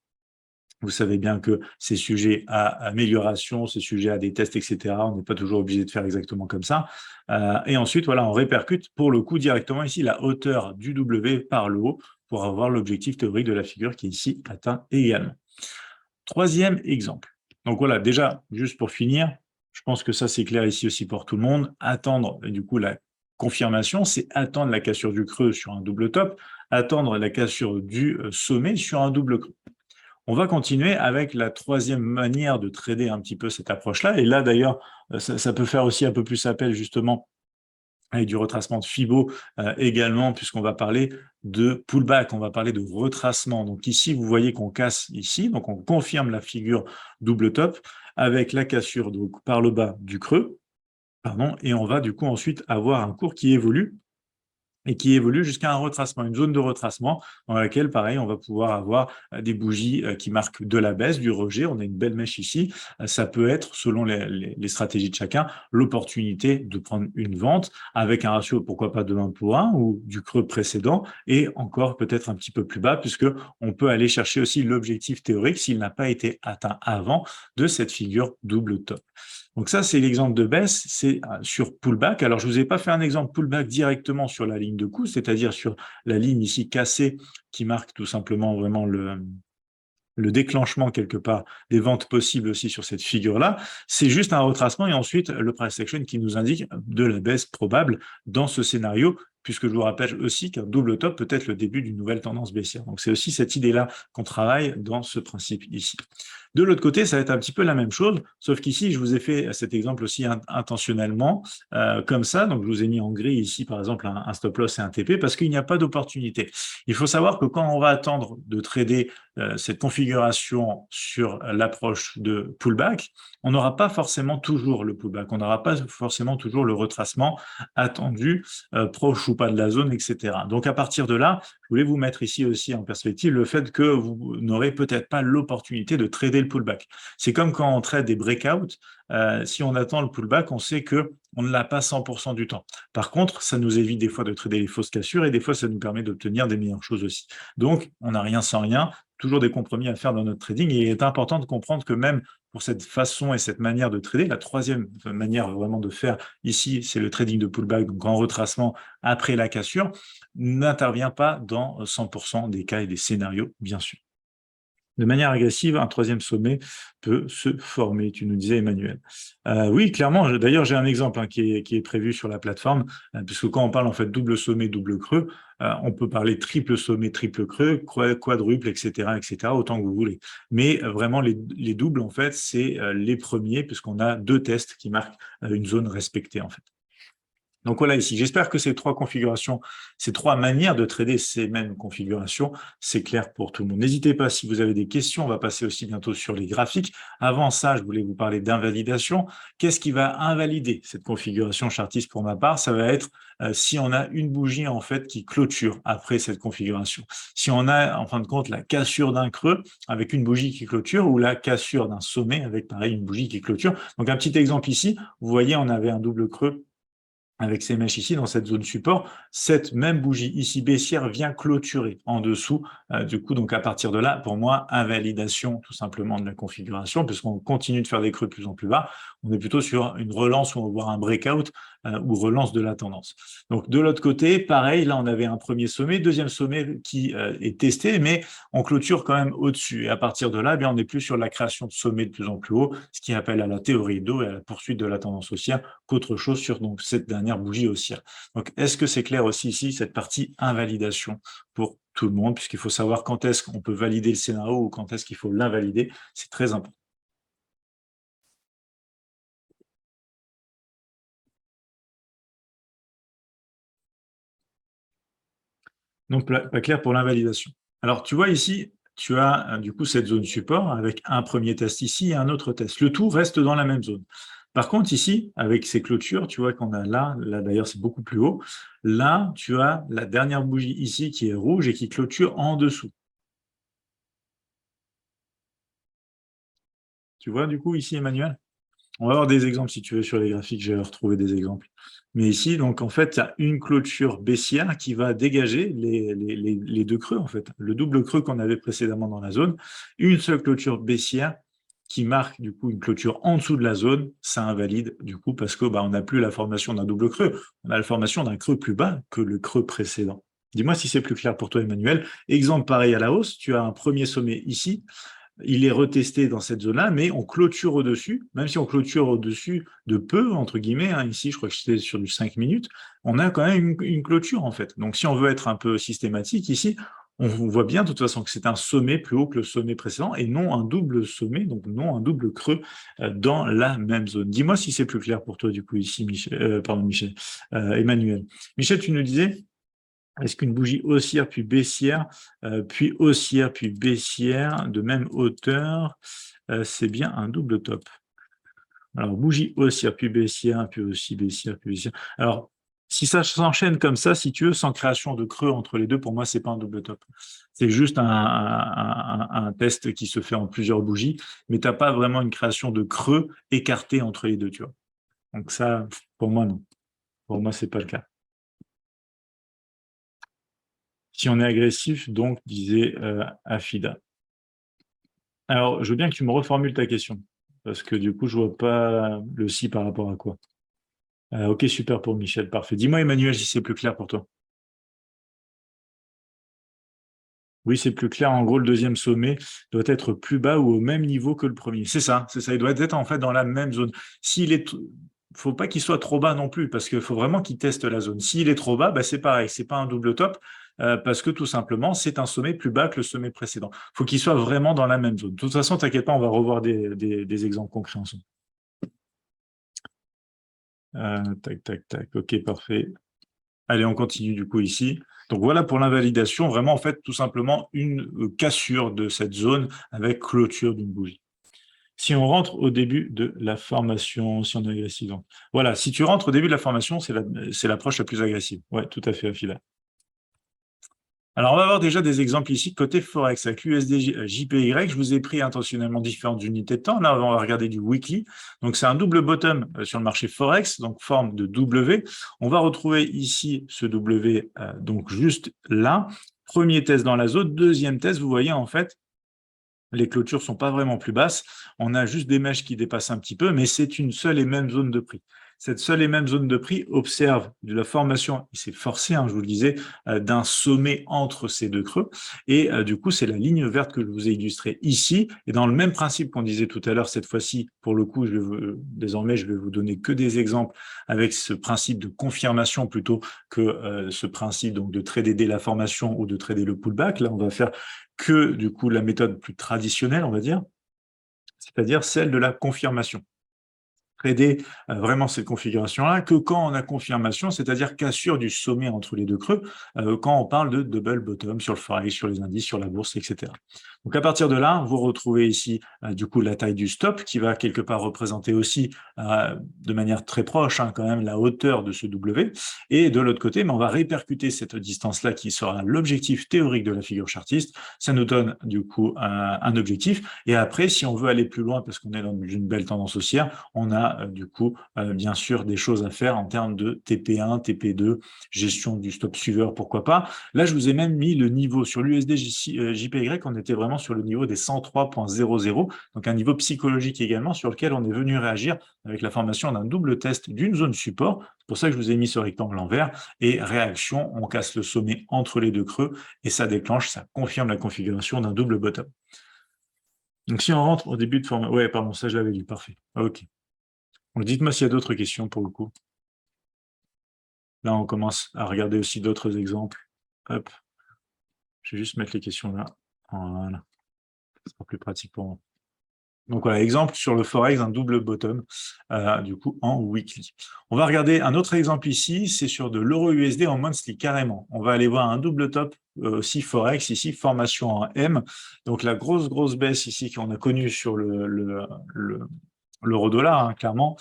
Vous savez bien que c'est sujet à amélioration, c'est sujet à des tests, etc. On n'est pas toujours obligé de faire exactement comme ça. Et ensuite, voilà, on répercute pour le coup directement ici la hauteur du W par le haut pour avoir l'objectif théorique de la figure qui est ici atteint également. Troisième exemple. Donc voilà, déjà, juste pour finir, je pense que ça c'est clair ici aussi pour tout le monde. Attendre, du coup, la confirmation, c'est attendre la cassure du creux sur un double top, attendre la cassure du sommet sur un double creux. On va continuer avec la troisième manière de trader un petit peu cette approche-là. Et là, d'ailleurs, ça peut faire aussi un peu plus appel justement avec du retracement de Fibo également, puisqu'on va parler de pullback, on va parler de retracement. Donc ici, vous voyez qu'on casse ici, donc on confirme la figure double top avec la cassure donc, par le bas du creux, pardon, et on va du coup ensuite avoir un cours qui évolue et qui évolue jusqu'à un retracement, une zone de retracement dans laquelle, pareil, on va pouvoir avoir des bougies qui marquent de la baisse, du rejet. On a une belle mèche ici. Ça peut être, selon les stratégies de chacun, l'opportunité de prendre une vente avec un ratio, pourquoi pas de 1 pour 1 ou du creux précédent et encore peut-être un petit peu plus bas puisque on peut aller chercher aussi l'objectif théorique s'il n'a pas été atteint avant de cette figure double top. Donc ça, c'est l'exemple de baisse, c'est sur pullback. Alors, je ne vous ai pas fait un exemple pullback directement sur la ligne de coup, c'est-à-dire sur la ligne ici cassée qui marque tout simplement vraiment le déclenchement quelque part des ventes possibles aussi sur cette figure-là, c'est juste un retracement et ensuite le price action qui nous indique de la baisse probable dans ce scénario, puisque je vous rappelle aussi qu'un double top peut être le début d'une nouvelle tendance baissière. Donc c'est aussi cette idée-là qu'on travaille dans ce principe ici. De l'autre côté, ça va être un petit peu la même chose, sauf qu'ici, je vous ai fait cet exemple aussi intentionnellement, comme ça. Donc, je vous ai mis en gris ici, par exemple, un stop loss et un TP, parce qu'il n'y a pas d'opportunité. Il faut savoir que quand on va attendre de trader cette configuration sur l'approche de pullback, on n'aura pas forcément toujours le pullback, on n'aura pas forcément toujours le retracement attendu, proche ou pas de la zone, etc. Donc, à partir de là, je voulais vous mettre ici aussi en perspective le fait que vous n'aurez peut-être pas l'opportunité de trader le pullback. C'est comme quand on trade des breakouts, si on attend le pullback, on sait que on ne l'a pas 100% du temps. Par contre, ça nous évite des fois de trader les fausses cassures et des fois, ça nous permet d'obtenir des meilleures choses aussi. Donc, on n'a rien sans rien, toujours des compromis à faire dans notre trading et il est important de comprendre que même pour cette façon et cette manière de trader, la troisième manière vraiment de faire ici, c'est le trading de pullback, donc en retracement après la cassure, n'intervient pas dans 100% des cas et des scénarios, bien sûr. De manière agressive, un troisième sommet peut se former, tu nous disais, Emmanuel. Oui, clairement, d'ailleurs, j'ai un exemple qui est prévu sur la plateforme, puisque quand on parle en fait double sommet, double creux, on peut parler triple sommet, triple creux, quadruple, etc., autant que vous voulez. Mais vraiment, les doubles, en fait, c'est les premiers, puisqu'on a deux tests qui marquent une zone respectée, en fait. Donc voilà ici, j'espère que ces trois configurations, ces trois manières de trader ces mêmes configurations, c'est clair pour tout le monde. N'hésitez pas si vous avez des questions, on va passer aussi bientôt sur les graphiques. Avant ça, je voulais vous parler d'invalidation. Qu'est-ce qui va invalider cette configuration chartiste pour ma part? Ça va être si on a une bougie en fait qui clôture après cette configuration. Si on a en fin de compte la cassure d'un creux avec une bougie qui clôture ou la cassure d'un sommet avec pareil une bougie qui clôture. Donc un petit exemple ici, vous voyez on avait un double creux avec ces mèches ici, dans cette zone support, cette même bougie ici baissière vient clôturer en dessous. Du coup, donc à partir de là, pour moi, invalidation tout simplement de la configuration, puisqu'on continue de faire des creux de plus en plus bas. On est plutôt sur une relance où on va voir un breakout ou relance de la tendance. Donc de l'autre côté, pareil, là on avait un premier sommet, deuxième sommet qui est testé, mais on clôture quand même au-dessus. Et à partir de là, eh bien, on n'est plus sur la création de sommets de plus en plus haut, ce qui appelle à la théorie d'eau et à la poursuite de la tendance haussière qu'autre chose sur donc, cette dernière bougie haussière. Donc est-ce que c'est clair aussi ici, cette partie invalidation pour tout le monde, puisqu'il faut savoir quand est-ce qu'on peut valider le scénario ou quand est-ce qu'il faut l'invalider, c'est très important. Donc, pas clair pour l'invalidation. Alors, tu vois ici, tu as du coup cette zone support avec un premier test ici et un autre test. Le tout reste dans la même zone. Par contre, ici, avec ces clôtures, tu vois qu'on a là d'ailleurs c'est beaucoup plus haut, là, tu as la dernière bougie ici qui est rouge et qui clôture en dessous. Tu vois du coup ici, Emmanuel? On va avoir des exemples si tu veux sur les graphiques, je vais retrouver des exemples. Mais ici, donc en fait, tu as une clôture baissière qui va dégager les deux creux, en fait. Le double creux qu'on avait précédemment dans la zone, une seule clôture baissière qui marque du coup une clôture en dessous de la zone, ça invalide du coup parce que on n'a plus la formation d'un double creux, on a la formation d'un creux plus bas que le creux précédent. Dis-moi si c'est plus clair pour toi, Emmanuel. Exemple pareil à la hausse, tu as un premier sommet ici, il est retesté dans cette zone-là, mais on clôture au-dessus, même si on clôture au-dessus de peu, entre guillemets, ici je crois que c'était sur du 5 minutes, on a quand même une clôture en fait. Donc si on veut être un peu systématique ici, on voit bien de toute façon que c'est un sommet plus haut que le sommet précédent et non un double sommet, donc non un double creux dans la même zone. Dis-moi si c'est plus clair pour toi du coup ici, Emmanuel. Michel, tu nous disais est-ce qu'une bougie haussière puis baissière, puis haussière puis baissière de même hauteur, c'est bien un double top? Alors, bougie haussière puis baissière, puis aussi baissière, puis baissière. Alors, si ça s'enchaîne comme ça, si tu veux, sans création de creux entre les deux, pour moi, c'est pas un double top. C'est juste un test qui se fait en plusieurs bougies, mais tu n'as pas vraiment une création de creux écarté entre les deux, tu vois. Donc ça, pour moi, non. Pour moi, c'est pas le cas. Si on est agressif, donc, disait Afida. Alors, je veux bien que tu me reformules ta question, parce que du coup, je vois pas le si par rapport à quoi. Ok, super pour Michel, parfait. Dis-moi, Emmanuel, si c'est plus clair pour toi. Oui, c'est plus clair. En gros, le deuxième sommet doit être plus bas ou au même niveau que le premier. C'est ça, c'est ça. Il doit être en fait dans la même zone. S'il est, faut pas qu'il soit trop bas non plus, parce qu'il faut vraiment qu'il teste la zone. S'il est trop bas, bah, c'est pareil, c'est pas un double top, parce que tout simplement, c'est un sommet plus bas que le sommet précédent. Faut qu'il soit vraiment dans la même zone. De toute façon, t'inquiète pas, on va revoir des exemples concrets ensemble. Tac, tac, tac. Ok, parfait. Allez, on continue du coup ici. Donc voilà pour l'invalidation, vraiment en fait tout simplement une cassure de cette zone avec clôture d'une bougie. Si on rentre au début de la formation, si on est agressif. Donc, voilà, si tu rentres au début de la formation, c'est l'approche la plus agressive. Ouais, tout à fait, Afila. Alors, on va voir déjà des exemples ici côté Forex avec l'USD JPY. Je vous ai pris intentionnellement différentes unités de temps. Là, on va regarder du weekly. Donc, c'est un double bottom sur le marché Forex, donc forme de W. On va retrouver ici ce W, donc juste là. Premier test dans la zone. Deuxième test, vous voyez en fait, les clôtures sont pas vraiment plus basses. On a juste des mèches qui dépassent un petit peu, mais c'est une seule et même zone de prix. Cette seule et même zone de prix observe de la formation, et c'est forcé, je vous le disais, d'un sommet entre ces deux creux. Et du coup, c'est la ligne verte que je vous ai illustrée ici. Et dans le même principe qu'on disait tout à l'heure, cette fois-ci, pour le coup, désormais, je vais vous donner que des exemples avec ce principe de confirmation plutôt que ce principe donc de trader la formation ou de trader le pullback. Là, on va faire que du coup la méthode plus traditionnelle, on va dire, c'est-à-dire celle de la confirmation. Trader vraiment cette configuration-là que quand on a confirmation, c'est-à-dire cassure du sommet entre les deux creux, quand on parle de double bottom sur le forex, sur les indices, sur la bourse, etc. Donc à partir de là, vous retrouvez ici du coup la taille du stop qui va quelque part représenter aussi de manière très proche quand même la hauteur de ce W. Et de l'autre côté, mais on va répercuter cette distance-là qui sera l'objectif théorique de la figure chartiste. Ça nous donne du coup un objectif. Et après, si on veut aller plus loin parce qu'on est dans une belle tendance haussière, on a du coup bien sûr des choses à faire en termes de TP1, TP2, gestion du stop suiveur, pourquoi pas. Là, je vous ai même mis le niveau sur l'USD JPY, on était vraiment sur le niveau des 103.00, donc un niveau psychologique également sur lequel on est venu réagir avec la formation d'un double test d'une zone support. C'est pour ça que je vous ai mis ce rectangle en vert. Et réaction, on casse le sommet entre les deux creux et ça déclenche, ça confirme la configuration d'un double bottom. Donc si on rentre au début de formation... Ouais, pardon, ça je l'avais lu, parfait. Ok. Dites-moi s'il y a d'autres questions pour le coup. Là, on commence à regarder aussi d'autres exemples. Hop. Je vais juste mettre les questions là. Voilà. Ce sera plus pratique pour moi. Donc voilà, exemple sur le Forex, un double bottom, du coup, en weekly. On va regarder un autre exemple ici, c'est sur de l'euro USD en monthly, carrément. On va aller voir un double top, aussi Forex, ici, formation en M. Donc la grosse baisse ici qu'on a connue sur l'euro-dollar, clairement,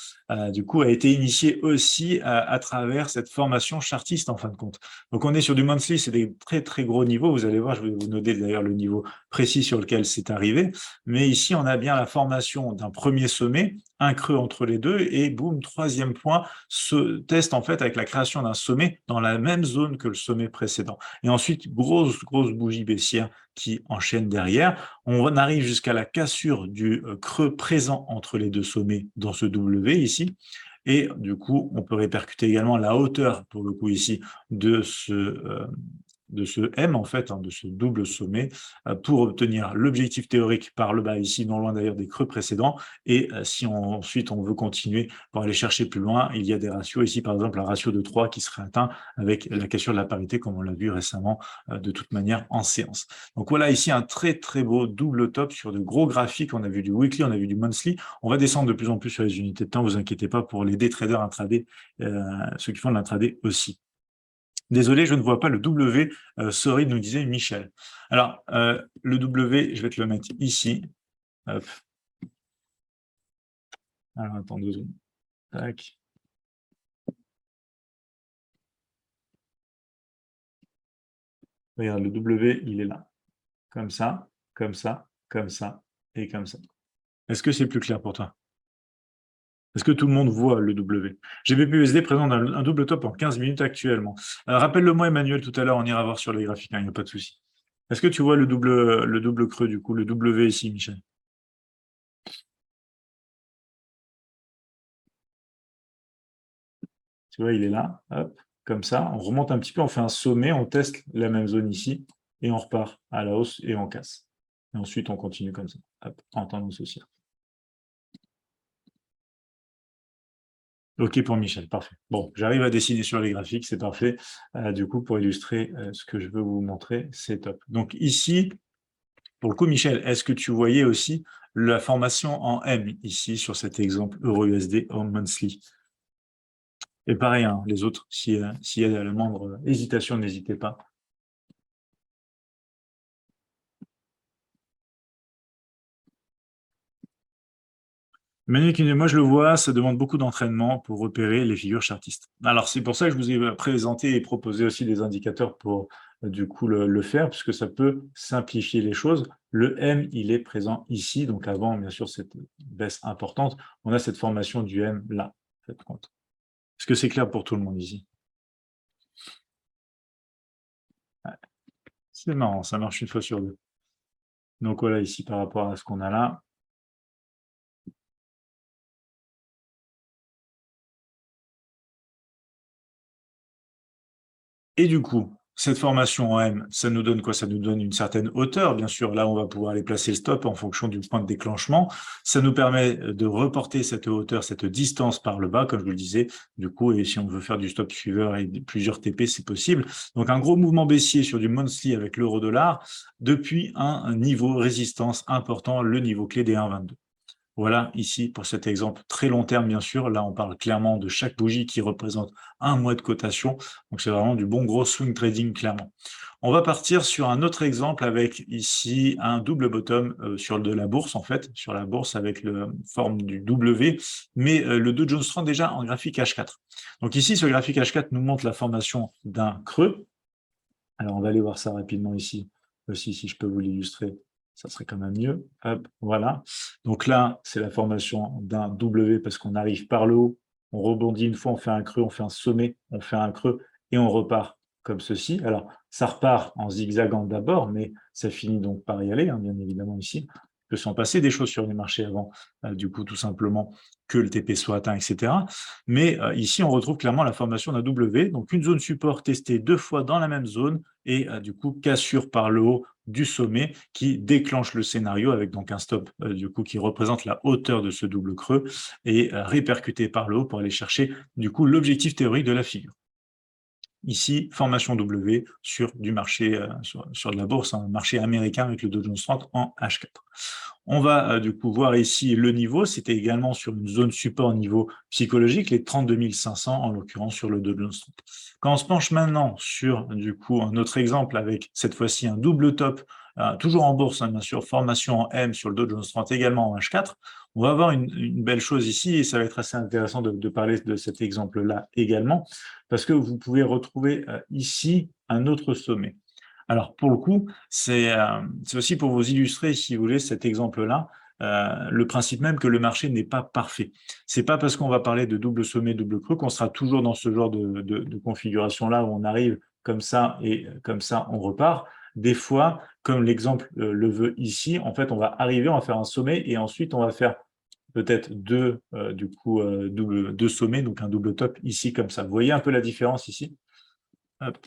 du coup, a été initiée aussi à travers cette formation chartiste, en fin de compte. Donc, on est sur du monthly, c'est des très gros niveaux. Vous allez voir, je vais vous noter d'ailleurs le niveau précis sur lequel c'est arrivé. Mais ici, on a bien la formation d'un premier sommet, un creux entre les deux, et boum, troisième point, ce test en fait avec la création d'un sommet dans la même zone que le sommet précédent. Et ensuite, grosse bougie baissière qui enchaîne derrière. On arrive jusqu'à la cassure du creux présent entre les deux sommets dans ce W ici. Et du coup, on peut répercuter également la hauteur, pour le coup ici, de ce M, en fait, de ce double sommet, pour obtenir l'objectif théorique par le bas ici, non loin d'ailleurs des creux précédents. Et si ensuite on veut continuer pour aller chercher plus loin, il y a des ratios. Ici, par exemple, un ratio de 3 qui serait atteint avec la cassure de la parité, comme on l'a vu récemment, de toute manière en séance. Donc voilà ici un très beau double top sur de gros graphiques. On a vu du weekly, on a vu du monthly. On va descendre de plus en plus sur les unités de temps, vous inquiétez pas, pour les day traders intraday, ceux qui font de l'intraday aussi. Désolé, je ne vois pas le W, sorry, nous disait Michel. Alors, le W, je vais te le mettre ici. Hop. Alors, attends 2 secondes. Tac. Regarde, le W, il est là. Comme ça, comme ça, comme ça, et comme ça. Est-ce que c'est plus clair pour toi? Est-ce que tout le monde voit le W? GBP-USD présente un double top en 15 minutes actuellement. Rappelle-le-moi, Emmanuel, tout à l'heure, on ira voir sur les graphiques, il n'y a pas de souci. Est-ce que tu vois le double creux, du coup, le W ici, Michel? Tu vois, il est là, hop, comme ça. On remonte un petit peu, on fait un sommet, on teste la même zone ici. et on repart à la hausse et on casse. Et ensuite, on continue comme ça, hop, en tendance haussière. OK pour Michel, parfait. Bon, j'arrive à dessiner sur les graphiques, c'est parfait. Du coup, pour illustrer ce que je veux vous montrer, c'est top. Donc ici, pour le coup, Michel, est-ce que tu voyais aussi la formation en M ici sur cet exemple Euro-USD Home Monthly? Et pareil, hein, les autres, s'il y a la moindre hésitation, n'hésitez pas. Manu qui dit, moi je le vois, ça demande beaucoup d'entraînement pour repérer les figures chartistes. Alors c'est pour ça que je vous ai présenté et proposé aussi des indicateurs pour du coup le faire, puisque ça peut simplifier les choses. Le M, il est présent ici, donc avant bien sûr cette baisse importante, on a cette formation du M là. Faites compte. Est-ce que c'est clair pour tout le monde ici? Ouais. C'est marrant, ça marche une fois sur deux. Donc voilà ici par rapport à ce qu'on a là. Et du coup, cette formation en M, ça nous donne quoi? Ça nous donne une certaine hauteur, bien sûr. Là, on va pouvoir aller placer le stop en fonction du point de déclenchement. Ça nous permet de reporter cette hauteur, cette distance par le bas, comme je vous le disais. Du coup, et si on veut faire du stop suiveur et plusieurs TP, c'est possible. Donc, un gros mouvement baissier sur du monthly avec l'euro-dollar depuis un niveau résistance important, le niveau clé des 1,22. Voilà, ici, pour cet exemple très long terme, bien sûr. Là, on parle clairement de chaque bougie qui représente un mois de cotation. Donc, c'est vraiment du bon gros swing trading, clairement. On va partir sur un autre exemple avec ici un double bottom sur de la bourse, en fait, sur la bourse avec la forme du W, mais le Dow Jones 30 déjà en graphique H4. Donc ici, ce graphique H4 nous montre la formation d'un creux. Alors, on va aller voir ça rapidement ici aussi, si je peux vous l'illustrer, ça serait quand même mieux. Hop, voilà. Donc là, c'est la formation d'un W parce qu'on arrive par le haut, on rebondit une fois, on fait un creux, on fait un sommet, on fait un creux et on repart comme ceci. Alors, ça repart en zigzagant d'abord, mais ça finit donc par y aller, hein, bien évidemment ici. Il peut s'en passer des choses sur les marchés avant, du coup, tout simplement, que le TP soit atteint, etc. Mais ici, on retrouve clairement la formation d'un W, donc une zone support testée deux fois dans la même zone, et du coup, cassure par le haut du sommet qui déclenche le scénario avec donc un stop du coup qui représente la hauteur de ce double creux et répercuté par le haut pour aller chercher du coup l'objectif théorique de la figure. Ici, formation W sur du marché, sur de la bourse, un marché américain avec le Dow Jones 30 en H4. On va du coup voir ici le niveau, c'était également sur une zone support niveau psychologique, les 32 500 en l'occurrence sur le Dow Jones 30. Quand on se penche maintenant sur du coup un autre exemple avec cette fois-ci un double top, toujours en bourse, hein, bien sûr, formation en M sur le Dow Jones 30 également en H4, on va avoir une belle chose ici et ça va être assez intéressant de parler de cet exemple-là également, parce que vous pouvez retrouver ici un autre sommet. Alors, pour le coup, c'est aussi pour vous illustrer, si vous voulez, cet exemple-là, le principe même que le marché n'est pas parfait. C'est pas parce qu'on va parler de double sommet, double creux qu'on sera toujours dans ce genre de configuration-là où on arrive comme ça et comme ça, on repart. Des fois, comme l'exemple le veut ici, en fait, on va arriver, on va faire un sommet et ensuite, on va faire peut-être deux sommets, donc un double top ici comme ça. Vous voyez un peu la différence ici? Hop.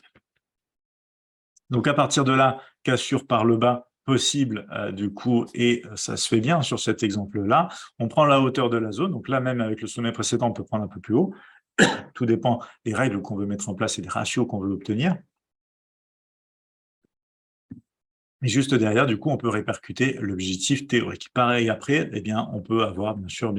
Donc à partir de là, cassure par le bas possible du coup, et ça se fait bien sur cet exemple-là. On prend la hauteur de la zone, donc là même avec le sommet précédent, on peut prendre un peu plus haut. Tout dépend des règles qu'on veut mettre en place et des ratios qu'on veut obtenir. Et juste derrière, du coup, on peut répercuter l'objectif théorique. Pareil après, eh bien, on peut avoir bien sûr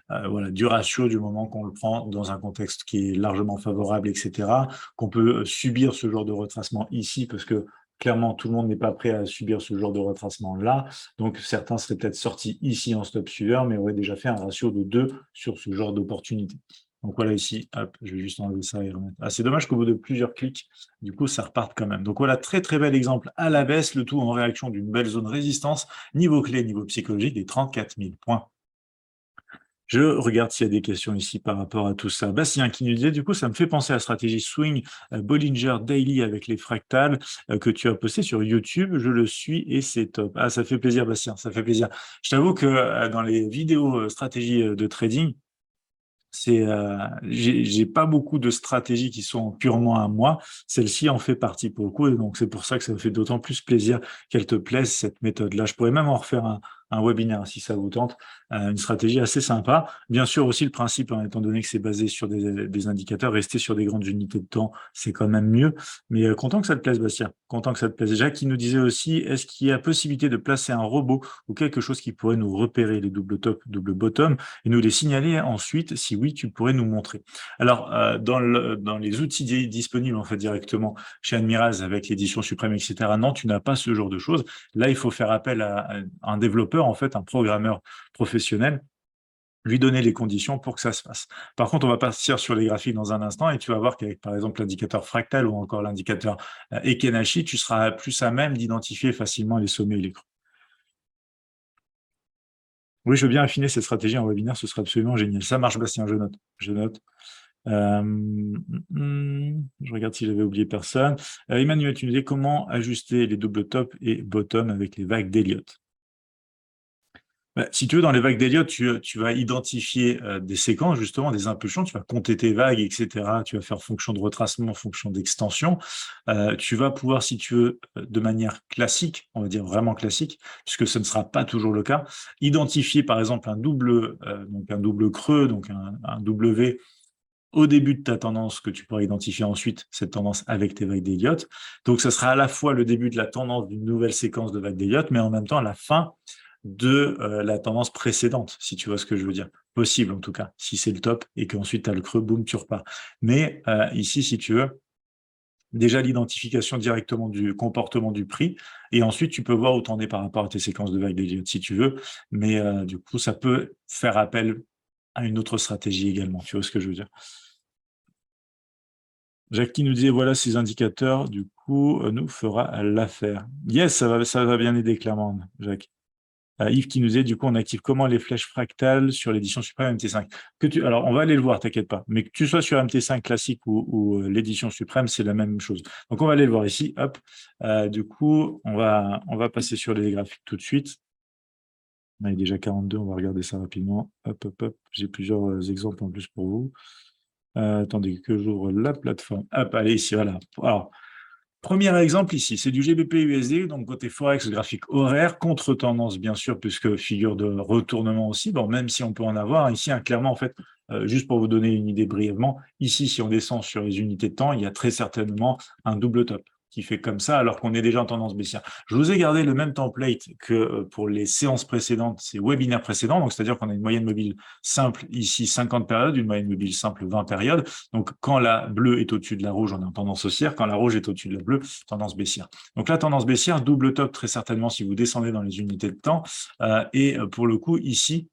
voilà, du ratio du moment qu'on le prend dans un contexte qui est largement favorable, etc., qu'on peut subir ce genre de retracement ici, parce que clairement, tout le monde n'est pas prêt à subir ce genre de retracement-là. Donc, certains seraient peut-être sortis ici en stop suiveur, mais auraient déjà fait un ratio de 2 sur ce genre d'opportunité. Donc voilà ici, hop, je vais juste enlever ça et remettre. Ah, c'est dommage qu'au bout de plusieurs clics, du coup, ça reparte quand même. Donc voilà, très très bel exemple à la baisse, le tout en réaction d'une belle zone résistance, niveau clé, niveau psychologique des 34 000 points. Je regarde s'il y a des questions ici par rapport à tout ça. Bastien qui nous disait, du coup, ça me fait penser à la stratégie Swing Bollinger Daily avec les fractales que tu as posté sur YouTube. Je le suis et c'est top. Ah, ça fait plaisir, Bastien, ça fait plaisir. Je t'avoue que dans les vidéos stratégie de trading, j'ai pas beaucoup de stratégies qui sont purement à moi. Celle-ci en fait partie pour le coup, et donc c'est pour ça que ça me fait d'autant plus plaisir qu'elle te plaise, cette méthode-là. Je pourrais même en refaire un webinaire si ça vous tente, une stratégie assez sympa. Bien sûr aussi le principe, hein, étant donné que c'est basé sur des indicateurs, rester sur des grandes unités de temps, c'est quand même mieux. Mais content que ça te plaise, Bastien, content que ça te plaise. Jacques qui nous disait aussi, est-ce qu'il y a possibilité de placer un robot ou quelque chose qui pourrait nous repérer les double top, double bottom et nous les signaler ensuite? Si oui, tu pourrais nous montrer. Alors, dans les outils disponibles en fait directement chez Admirals avec l'édition suprême, etc., non, tu n'as pas ce genre de choses. Là, il faut faire appel à un développeur, en fait, un programmeur professionnel, lui donner les conditions pour que ça se fasse. Par contre, on va partir sur les graphiques dans un instant et tu vas voir qu'avec, par exemple, l'indicateur fractal ou encore l'indicateur Ekenashi, tu seras plus à même d'identifier facilement les sommets et les creux. Oui, je veux bien affiner cette stratégie en webinaire, ce serait absolument génial. Ça marche, Bastien, je note. Je note. Je regarde si j'avais oublié personne. Emmanuel, tu nous dis comment ajuster les double top et bottom avec les vagues d'Elliott. Si tu veux, dans les vagues d'Elliott, tu vas identifier des séquences, justement, des impulsions, tu vas compter tes vagues, etc. Tu vas faire fonction de retracement, fonction d'extension. Tu vas pouvoir, si tu veux, de manière classique, on va dire vraiment classique, puisque ce ne sera pas toujours le cas, identifier par exemple donc un double creux, donc un W au début de ta tendance que tu pourras identifier ensuite, cette tendance avec tes vagues d'Elliott. Donc, ce sera à la fois le début de la tendance d'une nouvelle séquence de vagues d'Elliott, mais en même temps la fin de la tendance précédente, si tu vois ce que je veux dire. Possible en tout cas, si c'est le top et qu'ensuite tu as le creux, boum, tu repars. Mais ici, si tu veux, déjà l'identification directement du comportement du prix, et ensuite tu peux voir où tu en es par rapport à tes séquences de vagues d'Elliott si tu veux, mais du coup, ça peut faire appel à une autre stratégie également, tu vois ce que je veux dire. Jacques qui nous disait, voilà ces indicateurs, du coup, nous fera l'affaire. Yes, ça va bien aider clairement, Jacques. Yves qui nous disait, du coup, on active comment les flèches fractales sur l'édition suprême MT5. Alors, on va aller le voir, t'inquiète pas. Mais que tu sois sur MT5 classique ou l'édition suprême, c'est la même chose. Donc, on va aller le voir ici. Hop. Du coup, on va passer sur les graphiques tout de suite. On est déjà 42, on va regarder ça rapidement. Hop, hop, hop. J'ai plusieurs exemples en plus pour vous. Attendez que j'ouvre la plateforme. Hop, allez, ici, voilà. Alors, premier exemple ici, c'est du GBP-USD, donc côté Forex, graphique horaire, contre-tendance bien sûr, puisque figure de retournement aussi, bon, même si on peut en avoir. Ici, clairement, en fait, juste pour vous donner une idée brièvement, ici, si on descend sur les unités de temps, il y a très certainement un double top qui fait comme ça, alors qu'on est déjà en tendance baissière. Je vous ai gardé le même template que pour les séances précédentes, ces webinaires précédents, donc c'est-à-dire qu'on a une moyenne mobile simple ici 50 périodes, une moyenne mobile simple 20 périodes. Donc quand la bleue est au-dessus de la rouge, on est en tendance haussière, quand la rouge est au-dessus de la bleue, tendance baissière. Donc la tendance baissière, double top très certainement si vous descendez dans les unités de temps, et pour le coup ici,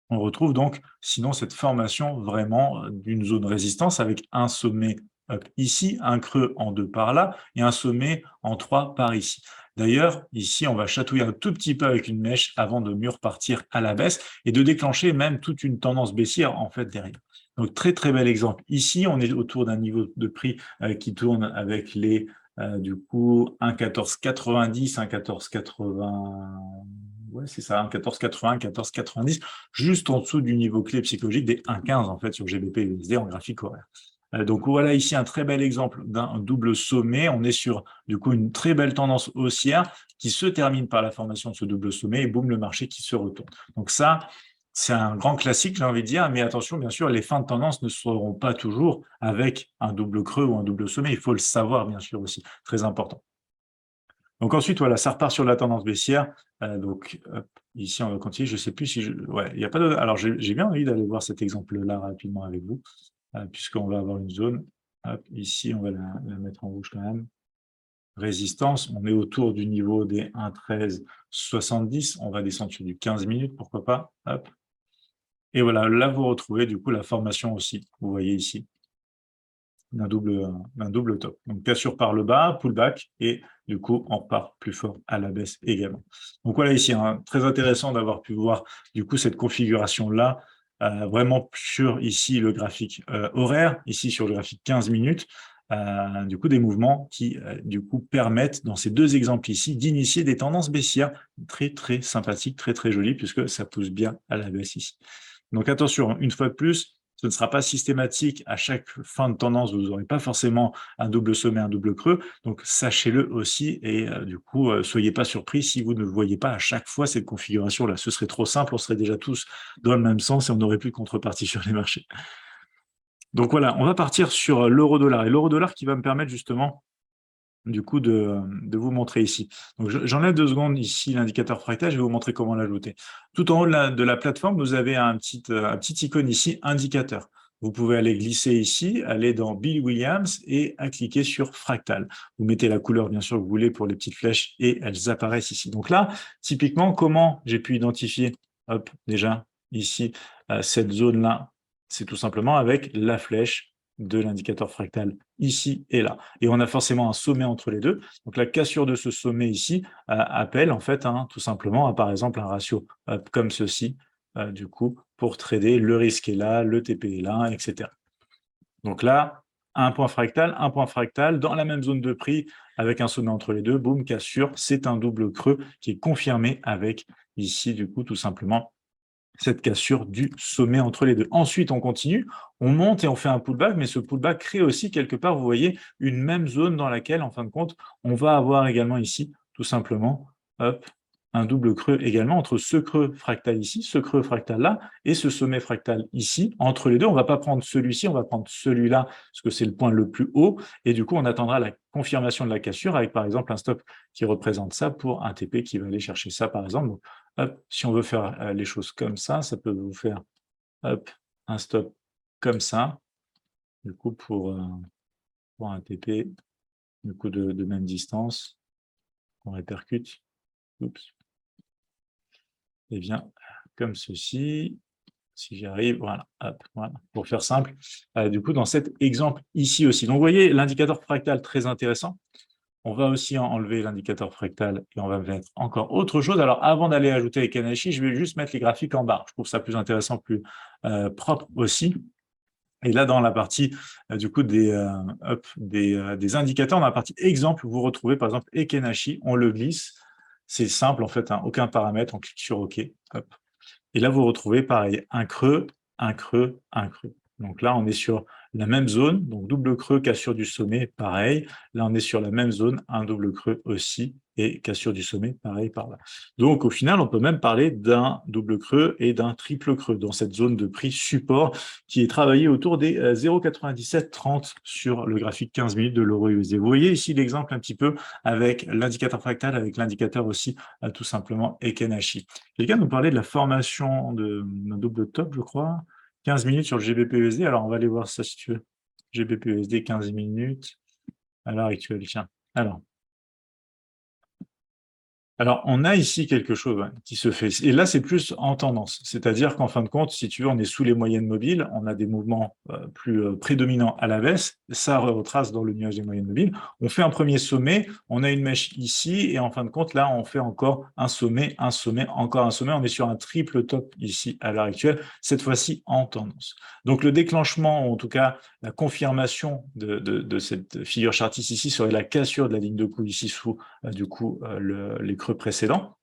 on retrouve donc sinon cette formation vraiment d'une zone résistance avec un sommet ici, un creux en 2 par là et un sommet en 3 par ici. D'ailleurs, ici, on va chatouiller un tout petit peu avec une mèche avant de mieux repartir à la baisse et de déclencher même toute une tendance baissière en fait derrière. Donc très très bel exemple. Ici, on est autour d'un niveau de prix qui tourne avec les du coup 1,1490, 1,1480. Ouais, c'est ça, 1,1480, 1,1490, juste en dessous du niveau clé psychologique des 1,15 en fait sur GBP/USD en graphique horaire. Donc voilà ici un très bel exemple d'un double sommet. On est sur du coup une très belle tendance haussière qui se termine par la formation de ce double sommet et boum, le marché qui se retourne. Donc ça, c'est un grand classique, j'ai envie de dire, mais attention, bien sûr, les fins de tendance ne seront pas toujours avec un double creux ou un double sommet. Il faut le savoir, bien sûr, aussi, très important. Donc ensuite, voilà, ça repart sur la tendance baissière. Donc ici, on va continuer. Je ne sais plus si ouais, il n'y a pas de. Alors j'ai bien envie d'aller voir cet exemple-là rapidement avec vous, puisqu'on va avoir une zone. Hop, ici, on va la mettre en rouge quand même. Résistance, on est autour du niveau des 1,1370. On va descendre sur du 15 minutes, pourquoi pas. Hop. Et voilà, là, vous retrouvez du coup la formation aussi. Vous voyez ici d'un double top. Donc, cassure par le bas, pullback, et du coup, on repart plus fort à la baisse également. Donc voilà ici, hein, très intéressant d'avoir pu voir du coup cette configuration-là, vraiment sur ici le graphique horaire, ici sur le graphique 15 minutes, du coup des mouvements qui du coup permettent dans ces deux exemples ici d'initier des tendances baissières très très sympathiques, très très jolies, puisque ça pousse bien à la baisse ici. Donc attention, une fois de plus, Ce ne sera pas systématique à chaque fin de tendance, vous n'aurez pas forcément un double sommet, un double creux, donc sachez-le aussi et du coup, soyez pas surpris si vous ne voyez pas à chaque fois cette configuration-là. Ce serait trop simple, on serait déjà tous dans le même sens et on n'aurait plus de contrepartie sur les marchés. Donc voilà, on va partir sur l'euro-dollar. Et l'euro-dollar qui va me permettre justement du coup de vous montrer ici. Donc j'enlève 2 secondes ici l'indicateur fractal, je vais vous montrer comment l'ajouter. Tout en haut de la plateforme, vous avez un petit icône ici, indicateur. Vous pouvez aller glisser ici, aller dans Bill Williams et à cliquer sur fractal. Vous mettez la couleur bien sûr que vous voulez pour les petites flèches et elles apparaissent ici. Donc là, typiquement, comment j'ai pu identifier, hop, déjà ici, cette zone-là, c'est tout simplement avec la flèche de l'indicateur fractal ici et là. Et on a forcément un sommet entre les deux. Donc la cassure de ce sommet ici appelle en fait tout simplement à par exemple un ratio comme ceci, du coup, pour trader, le risque est là, le TP est là, etc. Donc là, un point fractal, dans la même zone de prix, avec un sommet entre les deux, boum, cassure, c'est un double creux qui est confirmé avec ici, du coup, tout simplement, cette cassure du sommet entre les deux. Ensuite, on continue, on monte et on fait un pullback, mais ce pullback crée aussi quelque part, vous voyez, une même zone dans laquelle, en fin de compte, on va avoir également ici, tout simplement, hop, un double creux également entre ce creux fractal ici, ce creux fractal là, et ce sommet fractal ici. Entre les deux, on ne va pas prendre celui-ci, on va prendre celui-là, parce que c'est le point le plus haut, et du coup, on attendra la confirmation de la cassure avec, par exemple, un stop qui représente ça pour un TP qui va aller chercher ça, par exemple. Donc, hop, si on veut faire les choses comme ça peut vous faire hop, un stop comme ça, du coup, pour un TP, du coup, de même distance, qu'on répercute. Oups. Et bien, comme ceci, si j'y arrive, voilà, hop, voilà, pour faire simple, du coup, dans cet exemple ici aussi. Donc, vous voyez, l'indicateur fractal, très intéressant. On va aussi enlever l'indicateur fractal et on va mettre encore autre chose. Alors, avant d'aller ajouter les Kanashi, je vais juste mettre les graphiques en barre. Je trouve ça plus intéressant, plus propre aussi. Et là, dans la partie du coup des indicateurs, dans la partie exemple, vous retrouvez par exemple Ekenashi, on le glisse. C'est simple en fait, aucun paramètre, on clique sur OK. Hop. Et là, vous retrouvez pareil, un creux, un creux, un creux. Donc là, on est sur la même zone, donc double creux, cassure du sommet, pareil. Là, on est sur la même zone, un double creux aussi, et cassure du sommet, pareil par là. Donc au final, on peut même parler d'un double creux et d'un triple creux dans cette zone de prix support qui est travaillée autour des 0,9730 sur le graphique 15 minutes de l'euro USD. Vous voyez ici l'exemple un petit peu avec l'indicateur fractal, avec l'indicateur aussi tout simplement Ekenashi. Quelqu'un nous parlait de la formation d'un double top, je crois. 15 minutes sur le GBP-USD. Alors, on va aller voir ça si tu veux. GBP-USD, 15 minutes à l'heure actuelle. Tiens. Alors, on a ici quelque chose qui se fait. Et là, c'est plus en tendance. C'est-à-dire qu'en fin de compte, si tu veux, on est sous les moyennes mobiles, on a des mouvements plus prédominants à la baisse. Ça retrace dans le nuage des moyennes mobiles. On fait un premier sommet, on a une mèche ici, et en fin de compte, là, on fait encore un sommet, encore un sommet. On est sur un triple top ici à l'heure actuelle, cette fois-ci en tendance. Donc, le déclenchement, ou en tout cas, la confirmation de cette figure chartiste ici serait la cassure de la ligne de coup ici sous, du coup, les creux précédents,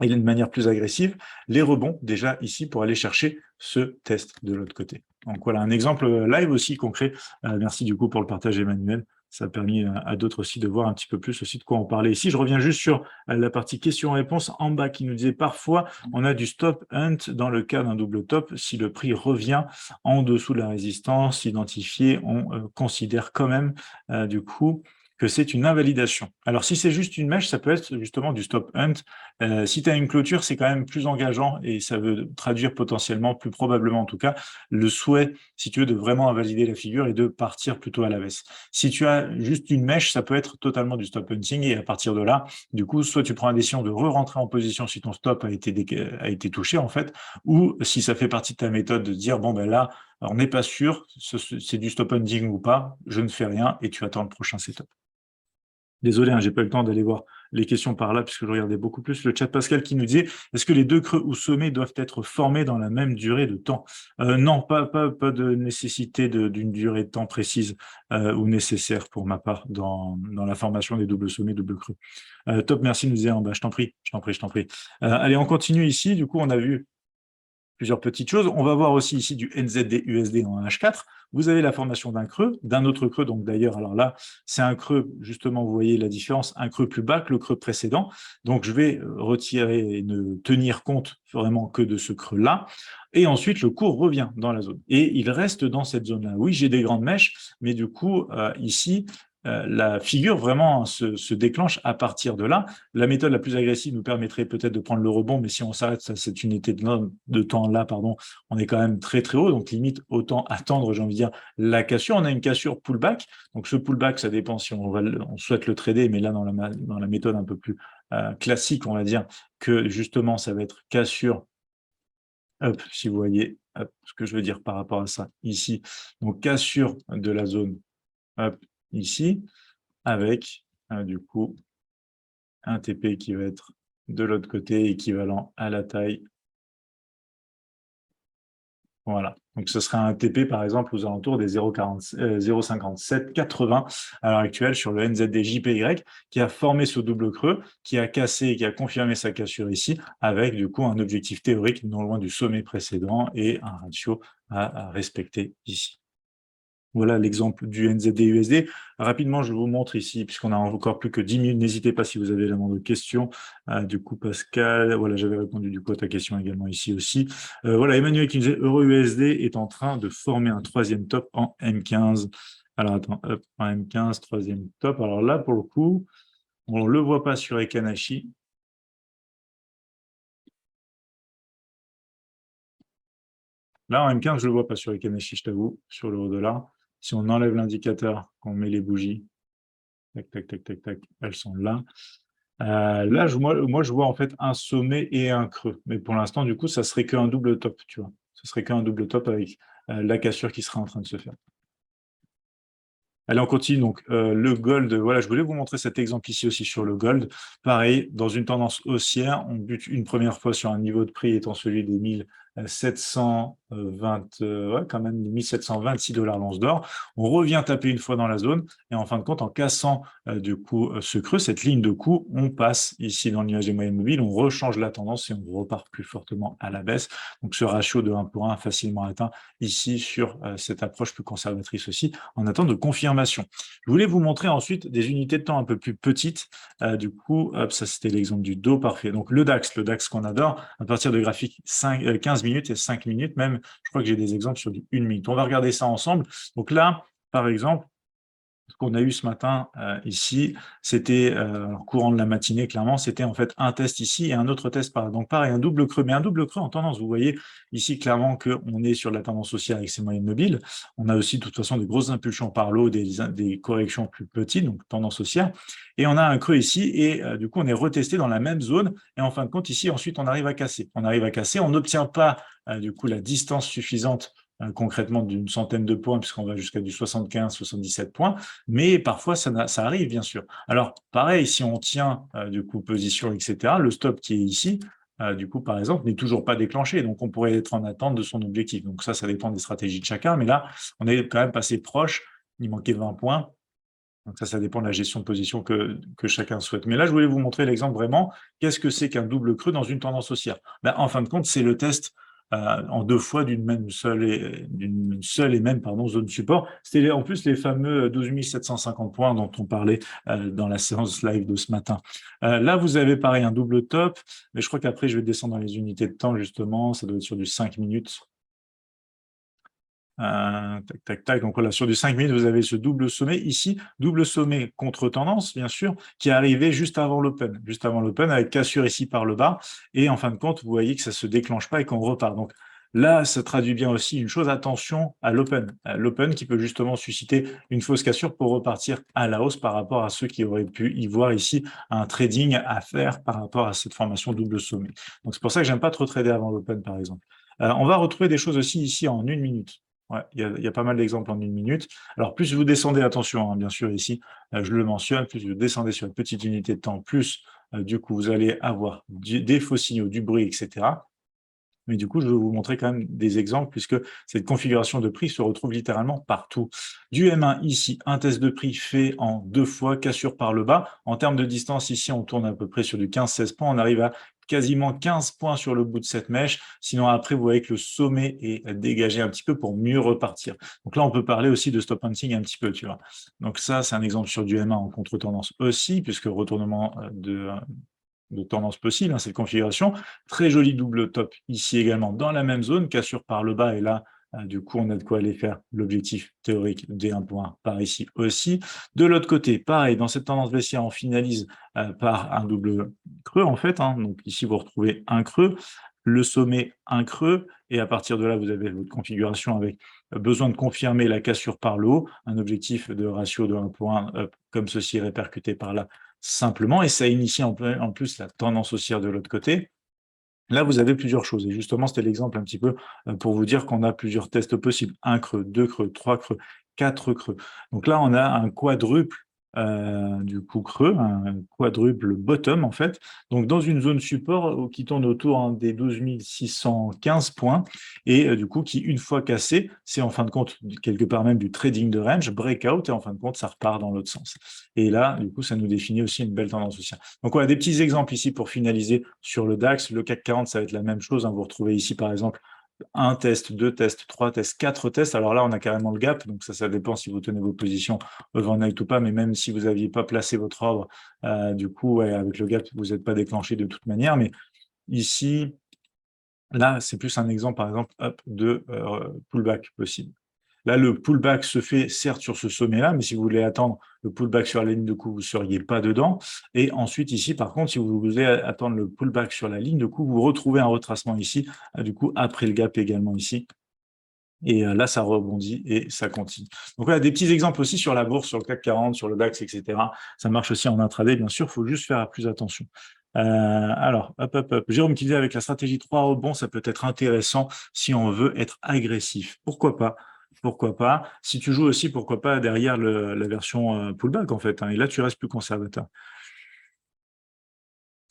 et de manière plus agressive, les rebonds déjà ici pour aller chercher ce test de l'autre côté. Donc voilà, un exemple live aussi concret. Merci du coup pour le partage Emmanuel. Ça a permis à d'autres aussi de voir un petit peu plus aussi de quoi on parlait ici. Je reviens juste sur la partie questions-réponses en bas qui nous disait parfois on a du stop hunt dans le cas d'un double top. Si le prix revient en dessous de la résistance identifiée, on considère quand même du coup que c'est une invalidation. Alors, si c'est juste une mèche, ça peut être justement du stop hunt. Si tu as une clôture, c'est quand même plus engageant et ça veut traduire potentiellement, plus probablement en tout cas, le souhait, si tu veux, de vraiment invalider la figure et de partir plutôt à la baisse. Si tu as juste une mèche, ça peut être totalement du stop hunting et à partir de là, du coup, soit tu prends la décision de re-rentrer en position si ton stop a été touché en fait, ou si ça fait partie de ta méthode de dire, bon ben là, on n'est pas sûr, c'est du stop hunting ou pas, je ne fais rien et tu attends le prochain setup. Désolé, j'ai pas eu le temps d'aller voir les questions par là, puisque je regardais beaucoup plus le chat. Pascal qui nous disait, est-ce que les deux creux ou sommets doivent être formés dans la même durée de temps? Non, pas de nécessité d'une durée de temps précise ou nécessaire pour ma part dans la formation des doubles sommets, doubles creux. Top, merci, nous disait en bas, je t'en prie. Allez, on continue ici. Du coup, on a vu plusieurs petites choses. On va voir aussi ici du NZD-USD en H4. Vous avez la formation d'un creux, d'un autre creux. Donc d'ailleurs, alors là, c'est un creux, justement, vous voyez la différence, un creux plus bas que le creux précédent. Donc je vais retirer et ne tenir compte vraiment que de ce creux-là. Et ensuite, le cours revient dans la zone. Et il reste dans cette zone-là. Oui, j'ai des grandes mèches, mais du coup, ici, la figure vraiment se déclenche à partir de là. La méthode la plus agressive nous permettrait peut-être de prendre le rebond, mais si on s'arrête à cette unité de temps-là, pardon, on est quand même très très haut, donc limite autant attendre, j'ai envie de dire, la cassure. On a une cassure pullback, donc ce pullback, ça dépend si on souhaite le trader, mais là dans la méthode un peu plus classique, on va dire que justement ça va être cassure, hop, si vous voyez hop, ce que je veux dire par rapport à ça ici, donc cassure de la zone, hop, ici, avec du coup un TP qui va être de l'autre côté, équivalent à la taille. Voilà, donc ce sera un TP par exemple aux alentours des 0,5780 à l'heure actuelle sur le NZD-JPY qui a formé ce double creux, qui a cassé et qui a confirmé sa cassure ici, avec du coup un objectif théorique non loin du sommet précédent et un ratio à respecter ici. Voilà l'exemple du NZD-USD. Rapidement, je vous montre ici, puisqu'on a encore plus que 10 minutes, n'hésitez pas si vous avez la moindre question. Du coup, Pascal, voilà, j'avais répondu du coup à ta question également ici aussi. Voilà, Emmanuel qui nous disait Euro-USD est en train de former un troisième top en M15. Alors, attends, hop, en M15, troisième top. Alors là, pour le coup, on ne le voit pas sur Ekanashi. Là, en M15, je ne le vois pas sur Ekanashi, je t'avoue, sur l'euro-dollar. Si on enlève l'indicateur, qu'on met les bougies, tac, tac, tac, tac, tac, elles sont là. Là, moi, je vois en fait un sommet et un creux. Mais pour l'instant, du coup, ça serait qu'un double top, tu vois. Ce serait qu'un double top avec la cassure qui sera en train de se faire. Allez, on continue. Donc, le gold, voilà, je voulais vous montrer cet exemple ici aussi sur le gold. Pareil, dans une tendance haussière, on bute une première fois sur un niveau de prix étant celui des 1720, ouais, quand même 1726 $ l'once d'or. On revient taper une fois dans la zone et en fin de compte, en cassant du coup ce creux, cette ligne de coup, on passe ici dans le nuage des moyennes mobiles, on rechange la tendance et on repart plus fortement à la baisse. Donc, ce ratio de 1 pour 1 facilement atteint ici sur cette approche plus conservatrice aussi, en attente de confirmation. Je voulais vous montrer ensuite des unités de temps un peu plus petites. Du coup, hop, ça c'était l'exemple du dos, parfait. Donc le DAX qu'on adore, à partir de graphiques 15 minutes et 5 minutes même, je crois que j'ai des exemples sur du 1 minute. On va regarder ça ensemble. Donc là, par exemple, ce qu'on a eu ce matin ici, c'était courant de la matinée, clairement, c'était en fait un test ici et un autre test par là. Donc pareil, un double creux, mais un double creux en tendance. Vous voyez ici clairement qu'on est sur la tendance haussière avec ces moyennes mobiles. On a aussi de toute façon de grosses impulsions par l'eau, des corrections plus petites, donc tendance haussière. Et on a un creux ici et du coup on est retesté dans la même zone. Et en fin de compte, ici, ensuite, on arrive à casser. On n'obtient pas du coup la distance suffisante concrètement d'une centaine de points, puisqu'on va jusqu'à du 75-77 points, mais parfois ça arrive, bien sûr. Alors, pareil, si on tient du coup position, etc., le stop qui est ici, du coup, par exemple, n'est toujours pas déclenché, donc on pourrait être en attente de son objectif. Donc ça dépend des stratégies de chacun, mais là, on est quand même passé proche, il manquait 20 points, donc ça dépend de la gestion de position que chacun souhaite. Mais là, je voulais vous montrer l'exemple vraiment, qu'est-ce que c'est qu'un double creux dans une tendance haussière? Ben, en fin de compte, c'est le test en deux fois d'une seule et même zone support. C'était en plus les fameux 12 750 points dont on parlait dans la séance live de ce matin. Là, vous avez pareil un double top, mais je crois qu'après, je vais descendre dans les unités de temps, justement. Ça doit être sur du 5 minutes. Tac, tac, tac. Donc voilà, sur du 5 minutes, vous avez ce double sommet ici, double sommet contre tendance, bien sûr, qui est arrivé juste avant l'open, avec cassure ici par le bas. Et en fin de compte, vous voyez que ça se déclenche pas et qu'on repart. Donc là, ça traduit bien aussi une chose, attention à l'open. L'open qui peut justement susciter une fausse cassure pour repartir à la hausse par rapport à ceux qui auraient pu y voir ici un trading à faire par rapport à cette formation double sommet. Donc c'est pour ça que j'aime pas trop trader avant l'open, par exemple. On va retrouver des choses aussi ici en 1 minute. Ouais, il y a pas mal d'exemples en 1 minute. Alors, plus vous descendez, attention, hein, bien sûr, ici, je le mentionne, plus vous descendez sur une petite unité de temps, plus, du coup, vous allez avoir des faux signaux, du bruit, etc. Mais du coup, je vais vous montrer quand même des exemples, puisque cette configuration de prix se retrouve littéralement partout. Du M1 ici, un test de prix fait en 2 fois, cassure par le bas. En termes de distance, ici, on tourne à peu près sur du 15-16 points. On arrive à quasiment 15 points sur le bout de cette mèche. Sinon, après, vous voyez que le sommet est dégagé un petit peu pour mieux repartir. Donc là, on peut parler aussi de stop hunting un petit peu, tu vois. Donc ça, c'est un exemple sur du M1 en contre-tendance aussi, puisque retournement de tendance possible, hein, cette configuration. Très joli double top ici également dans la même zone, cassure par le bas, et là, du coup, on a de quoi aller faire l'objectif théorique des 1 point par ici aussi. De l'autre côté, pareil, dans cette tendance baissière, on finalise par un double creux, en fait. Hein. Donc ici, vous retrouvez un creux, le sommet, un creux, et à partir de là, vous avez votre configuration avec besoin de confirmer la cassure par le haut, un objectif de ratio de 1 point comme ceci répercuté par là simplement, et ça initie en plus la tendance haussière de l'autre côté. Là, vous avez plusieurs choses. Et justement, c'était l'exemple un petit peu pour vous dire qu'on a plusieurs tests possibles. Un creux, deux creux, trois creux, quatre creux. Donc là, on a un quadruple du coup creux, un quadruple bottom en fait. Donc dans une zone support qui tourne autour des 12 615 points et du coup qui, une fois cassé, c'est en fin de compte quelque part même du trading de range, breakout, et en fin de compte, ça repart dans l'autre sens. Et là, du coup, ça nous définit aussi une belle tendance haussière. Donc on a des petits exemples ici pour finaliser sur le DAX. Le CAC 40, ça va être la même chose. Hein. Vous retrouvez ici, par exemple, un test, deux tests, trois tests, quatre tests. Alors là, on a carrément le gap. Donc ça dépend si vous tenez vos positions overnight ou pas. Mais même si vous n'aviez pas placé votre ordre, du coup, ouais, avec le gap, vous n'êtes pas déclenché de toute manière. Mais ici, là, c'est plus un exemple, par exemple, de pullback possible. Là, le pullback se fait certes sur ce sommet-là, mais si vous voulez attendre le pullback sur la ligne de coup, vous ne seriez pas dedans. Et ensuite, ici, par contre, si vous voulez attendre le pullback sur la ligne de coup, vous retrouvez un retracement ici, du coup, après le gap également ici. Et là, ça rebondit et ça continue. Donc voilà, des petits exemples aussi sur la bourse, sur le CAC 40, sur le DAX, etc. Ça marche aussi en intraday, bien sûr, il faut juste faire plus attention. Alors, hop. Jérôme qui dit avec la stratégie 3 rebonds, ça peut être intéressant si on veut être agressif. Pourquoi pas? Pourquoi pas? Si tu joues aussi, pourquoi pas derrière la version pullback, en fait. Hein, et là, tu restes plus conservateur.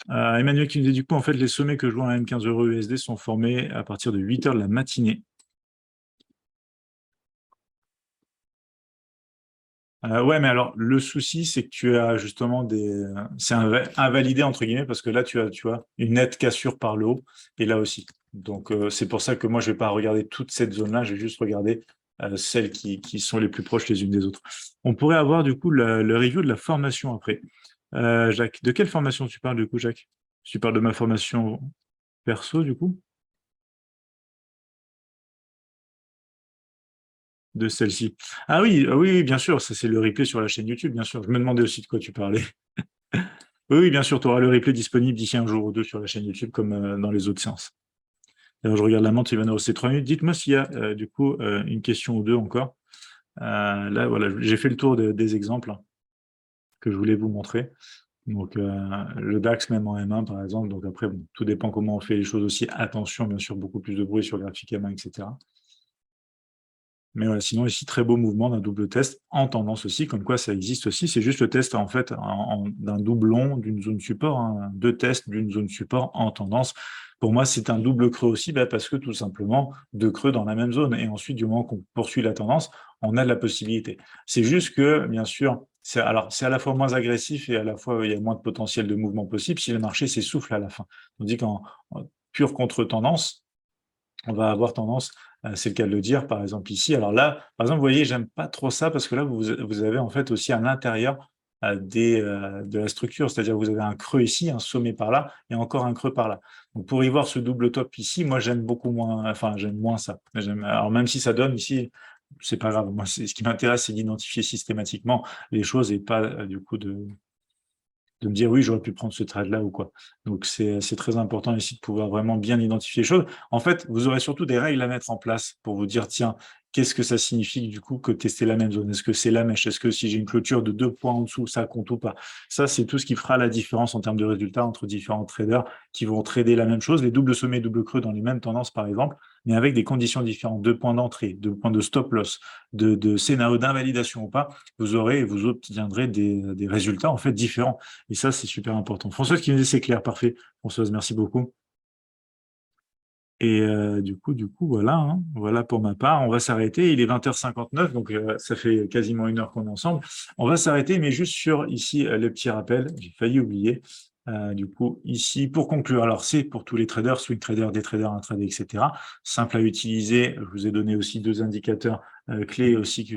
Emmanuel qui nous dit du coup, en fait, les sommets que je vois en M15 € USD sont formés à partir de 8 heures de la matinée. Ouais, mais alors le souci, c'est que tu as justement c'est invalidé entre guillemets parce que là tu vois, une nette cassure par le haut et là aussi. Donc c'est pour ça que moi je vais pas regarder toute cette zone-là, je vais juste regarder celles qui sont les plus proches les unes des autres. On pourrait avoir du coup le review de la formation après. Jacques, de quelle formation tu parles du coup, Jacques? Tu parles de ma formation perso du coup? De celle-ci. Ah oui, bien sûr, ça c'est le replay sur la chaîne YouTube, bien sûr. Je me demandais aussi de quoi tu parlais. Oui, bien sûr, tu auras le replay disponible d'ici un jour ou deux sur la chaîne YouTube comme dans les autres séances. D'ailleurs, je regarde la montre, il va nous rester 3 minutes. Dites-moi s'il y a du coup une question ou deux encore. Là, voilà, j'ai fait le tour des exemples que je voulais vous montrer. Donc, le DAX même en M1 par exemple. Donc après, bon, tout dépend comment on fait les choses aussi. Attention, bien sûr, beaucoup plus de bruit sur le graphique M1, etc. Mais voilà, sinon ici, très beau mouvement d'un double test en tendance aussi, comme quoi ça existe aussi. C'est juste le test en fait d'un doublon d'une zone support, hein, deux tests d'une zone support en tendance. Pour moi, c'est un double creux aussi, parce que tout simplement, deux creux dans la même zone. Et ensuite, du moment qu'on poursuit la tendance, on a de la possibilité. C'est juste que, bien sûr, c'est à la fois moins agressif et à la fois il y a moins de potentiel de mouvement possible si le marché s'essouffle à la fin. On dit qu'en pure contre-tendance, on va avoir tendance, c'est le cas de le dire, par exemple ici. Alors là, par exemple, vous voyez, j'aime pas trop ça parce que là, vous avez en fait aussi à l'intérieur de la structure, c'est-à-dire que vous avez un creux ici, un sommet par là, et encore un creux par là. Donc pour y voir ce double top ici, moi j'aime beaucoup moins, enfin j'aime moins ça. Alors même si ça donne ici, c'est pas grave. Moi, ce qui m'intéresse, c'est d'identifier systématiquement les choses et pas du coup de me dire oui, j'aurais pu prendre ce trade-là ou quoi. Donc c'est très important ici de pouvoir vraiment bien identifier les choses. En fait, vous aurez surtout des règles à mettre en place pour vous dire, tiens, qu'est-ce que ça signifie du coup que tester la même zone? Est-ce que c'est la mèche? Est-ce que si j'ai une clôture de 2 points en dessous, ça compte ou pas? Ça, c'est tout ce qui fera la différence en termes de résultats entre différents traders qui vont trader la même chose, les doubles sommets, doubles creux dans les mêmes tendances par exemple, mais avec des conditions différentes, 2 points d'entrée, 2 points de stop loss, de scénario d'invalidation ou pas, vous obtiendrez des résultats en fait différents. Et ça, c'est super important. Françoise qui me dit c'est clair, parfait. Françoise, merci beaucoup. Et du coup, voilà, hein, voilà pour ma part. On va s'arrêter. Il est 20h59, donc ça fait quasiment 1 heure qu'on est ensemble. On va s'arrêter, mais juste sur ici le petit rappel. J'ai failli oublier. du coup, ici, pour conclure, alors c'est pour tous les traders, swing traders, day traders, intraday, etc. Simple à utiliser. Je vous ai donné aussi 2 indicateurs clés aussi que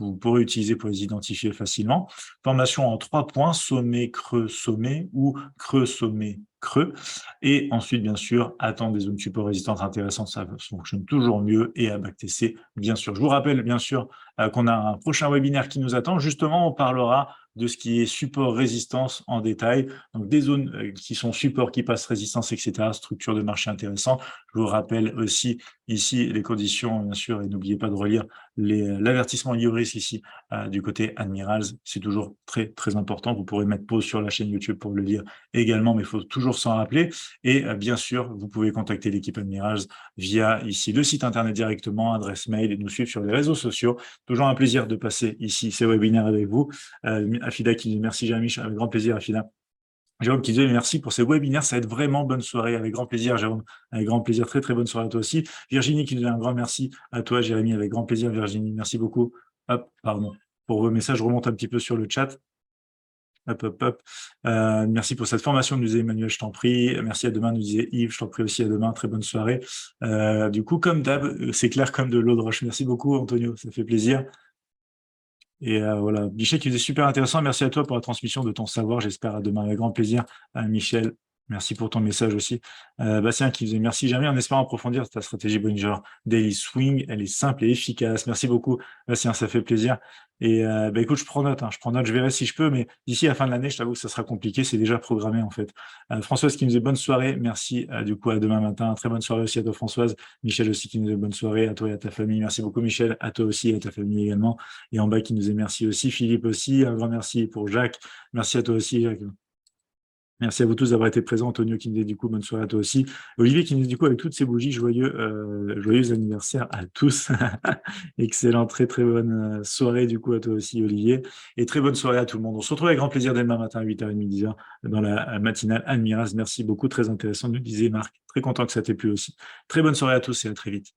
vous pourrez utiliser pour les identifier facilement. Formation en 3 points, sommet, creux, sommet ou creux, sommet, creux. Et ensuite, bien sûr, attendre des zones support résistantes intéressantes, ça fonctionne toujours mieux. Et à backtester, bien sûr. Je vous rappelle, bien sûr, qu'on a un prochain webinaire qui nous attend. Justement, on parlera de ce qui est support résistance en détail, donc des zones qui sont support, qui passent résistance, etc., structure de marché intéressant. Je vous rappelle aussi ici les conditions, bien sûr, et n'oubliez pas de relire l'avertissement lié au risque ici du côté Admirals. C'est toujours très, très important. Vous pourrez mettre pause sur la chaîne YouTube pour le lire également, mais il faut toujours s'en rappeler. Et bien sûr, vous pouvez contacter l'équipe Admirals via ici le site internet directement, adresse mail, et nous suivre sur les réseaux sociaux. Toujours un plaisir de passer ici ces webinaires avec vous. Afida qui dit merci Jérémy, avec grand plaisir Afida. Jérôme qui disait merci pour ces webinaires, ça va être vraiment bonne soirée, avec grand plaisir Jérôme, avec grand plaisir, très très bonne soirée à toi aussi. Virginie qui nous dit un grand merci à toi Jérémy, avec grand plaisir Virginie, merci beaucoup. Hop, pardon, pour vos messages, je remonte un petit peu sur le chat. Hop, hop, hop. Merci pour cette formation, nous disait Emmanuel, je t'en prie. Merci, à demain, nous disait Yves, je t'en prie aussi, à demain, très bonne soirée. Du coup, comme d'hab, c'est clair comme de l'eau de roche. Merci beaucoup Antonio, ça fait plaisir. Et voilà, Michel qui faisait super intéressant. Merci à toi pour la transmission de ton savoir. J'espère à demain avec grand plaisir. Michel, merci pour ton message aussi. Bastien qui faisait merci jamais en espérant approfondir ta stratégie Bollinger Daily Swing. Elle est simple et efficace. Merci beaucoup, Bastien, ça fait plaisir. Et écoute, je prends note, je prends note, je verrai si je peux, mais d'ici la fin de l'année, je t'avoue que ça sera compliqué. C'est déjà programmé en fait. Françoise qui nous dit bonne soirée. Merci du coup à demain matin. Très bonne soirée aussi à toi, Françoise. Michel aussi qui nous dit bonne soirée à toi et à ta famille. Merci beaucoup, Michel. À toi aussi et à ta famille également. Et en bas qui nous dit merci aussi, Philippe aussi, un grand merci pour Jacques. Merci à toi aussi, Jacques. Merci à vous tous d'avoir été présents. Antonio qui nous dit du coup bonne soirée à toi aussi. Olivier qui nous dit du coup avec toutes ces bougies, joyeux anniversaire à tous. Excellent, très très bonne soirée du coup à toi aussi Olivier. Et très bonne soirée à tout le monde. On se retrouve avec grand plaisir demain matin à 8h30, 10h dans la matinale Admirals. Merci beaucoup, très intéressant, nous disait Marc. Très content que ça t'ait plu aussi. Très bonne soirée à tous et à très vite.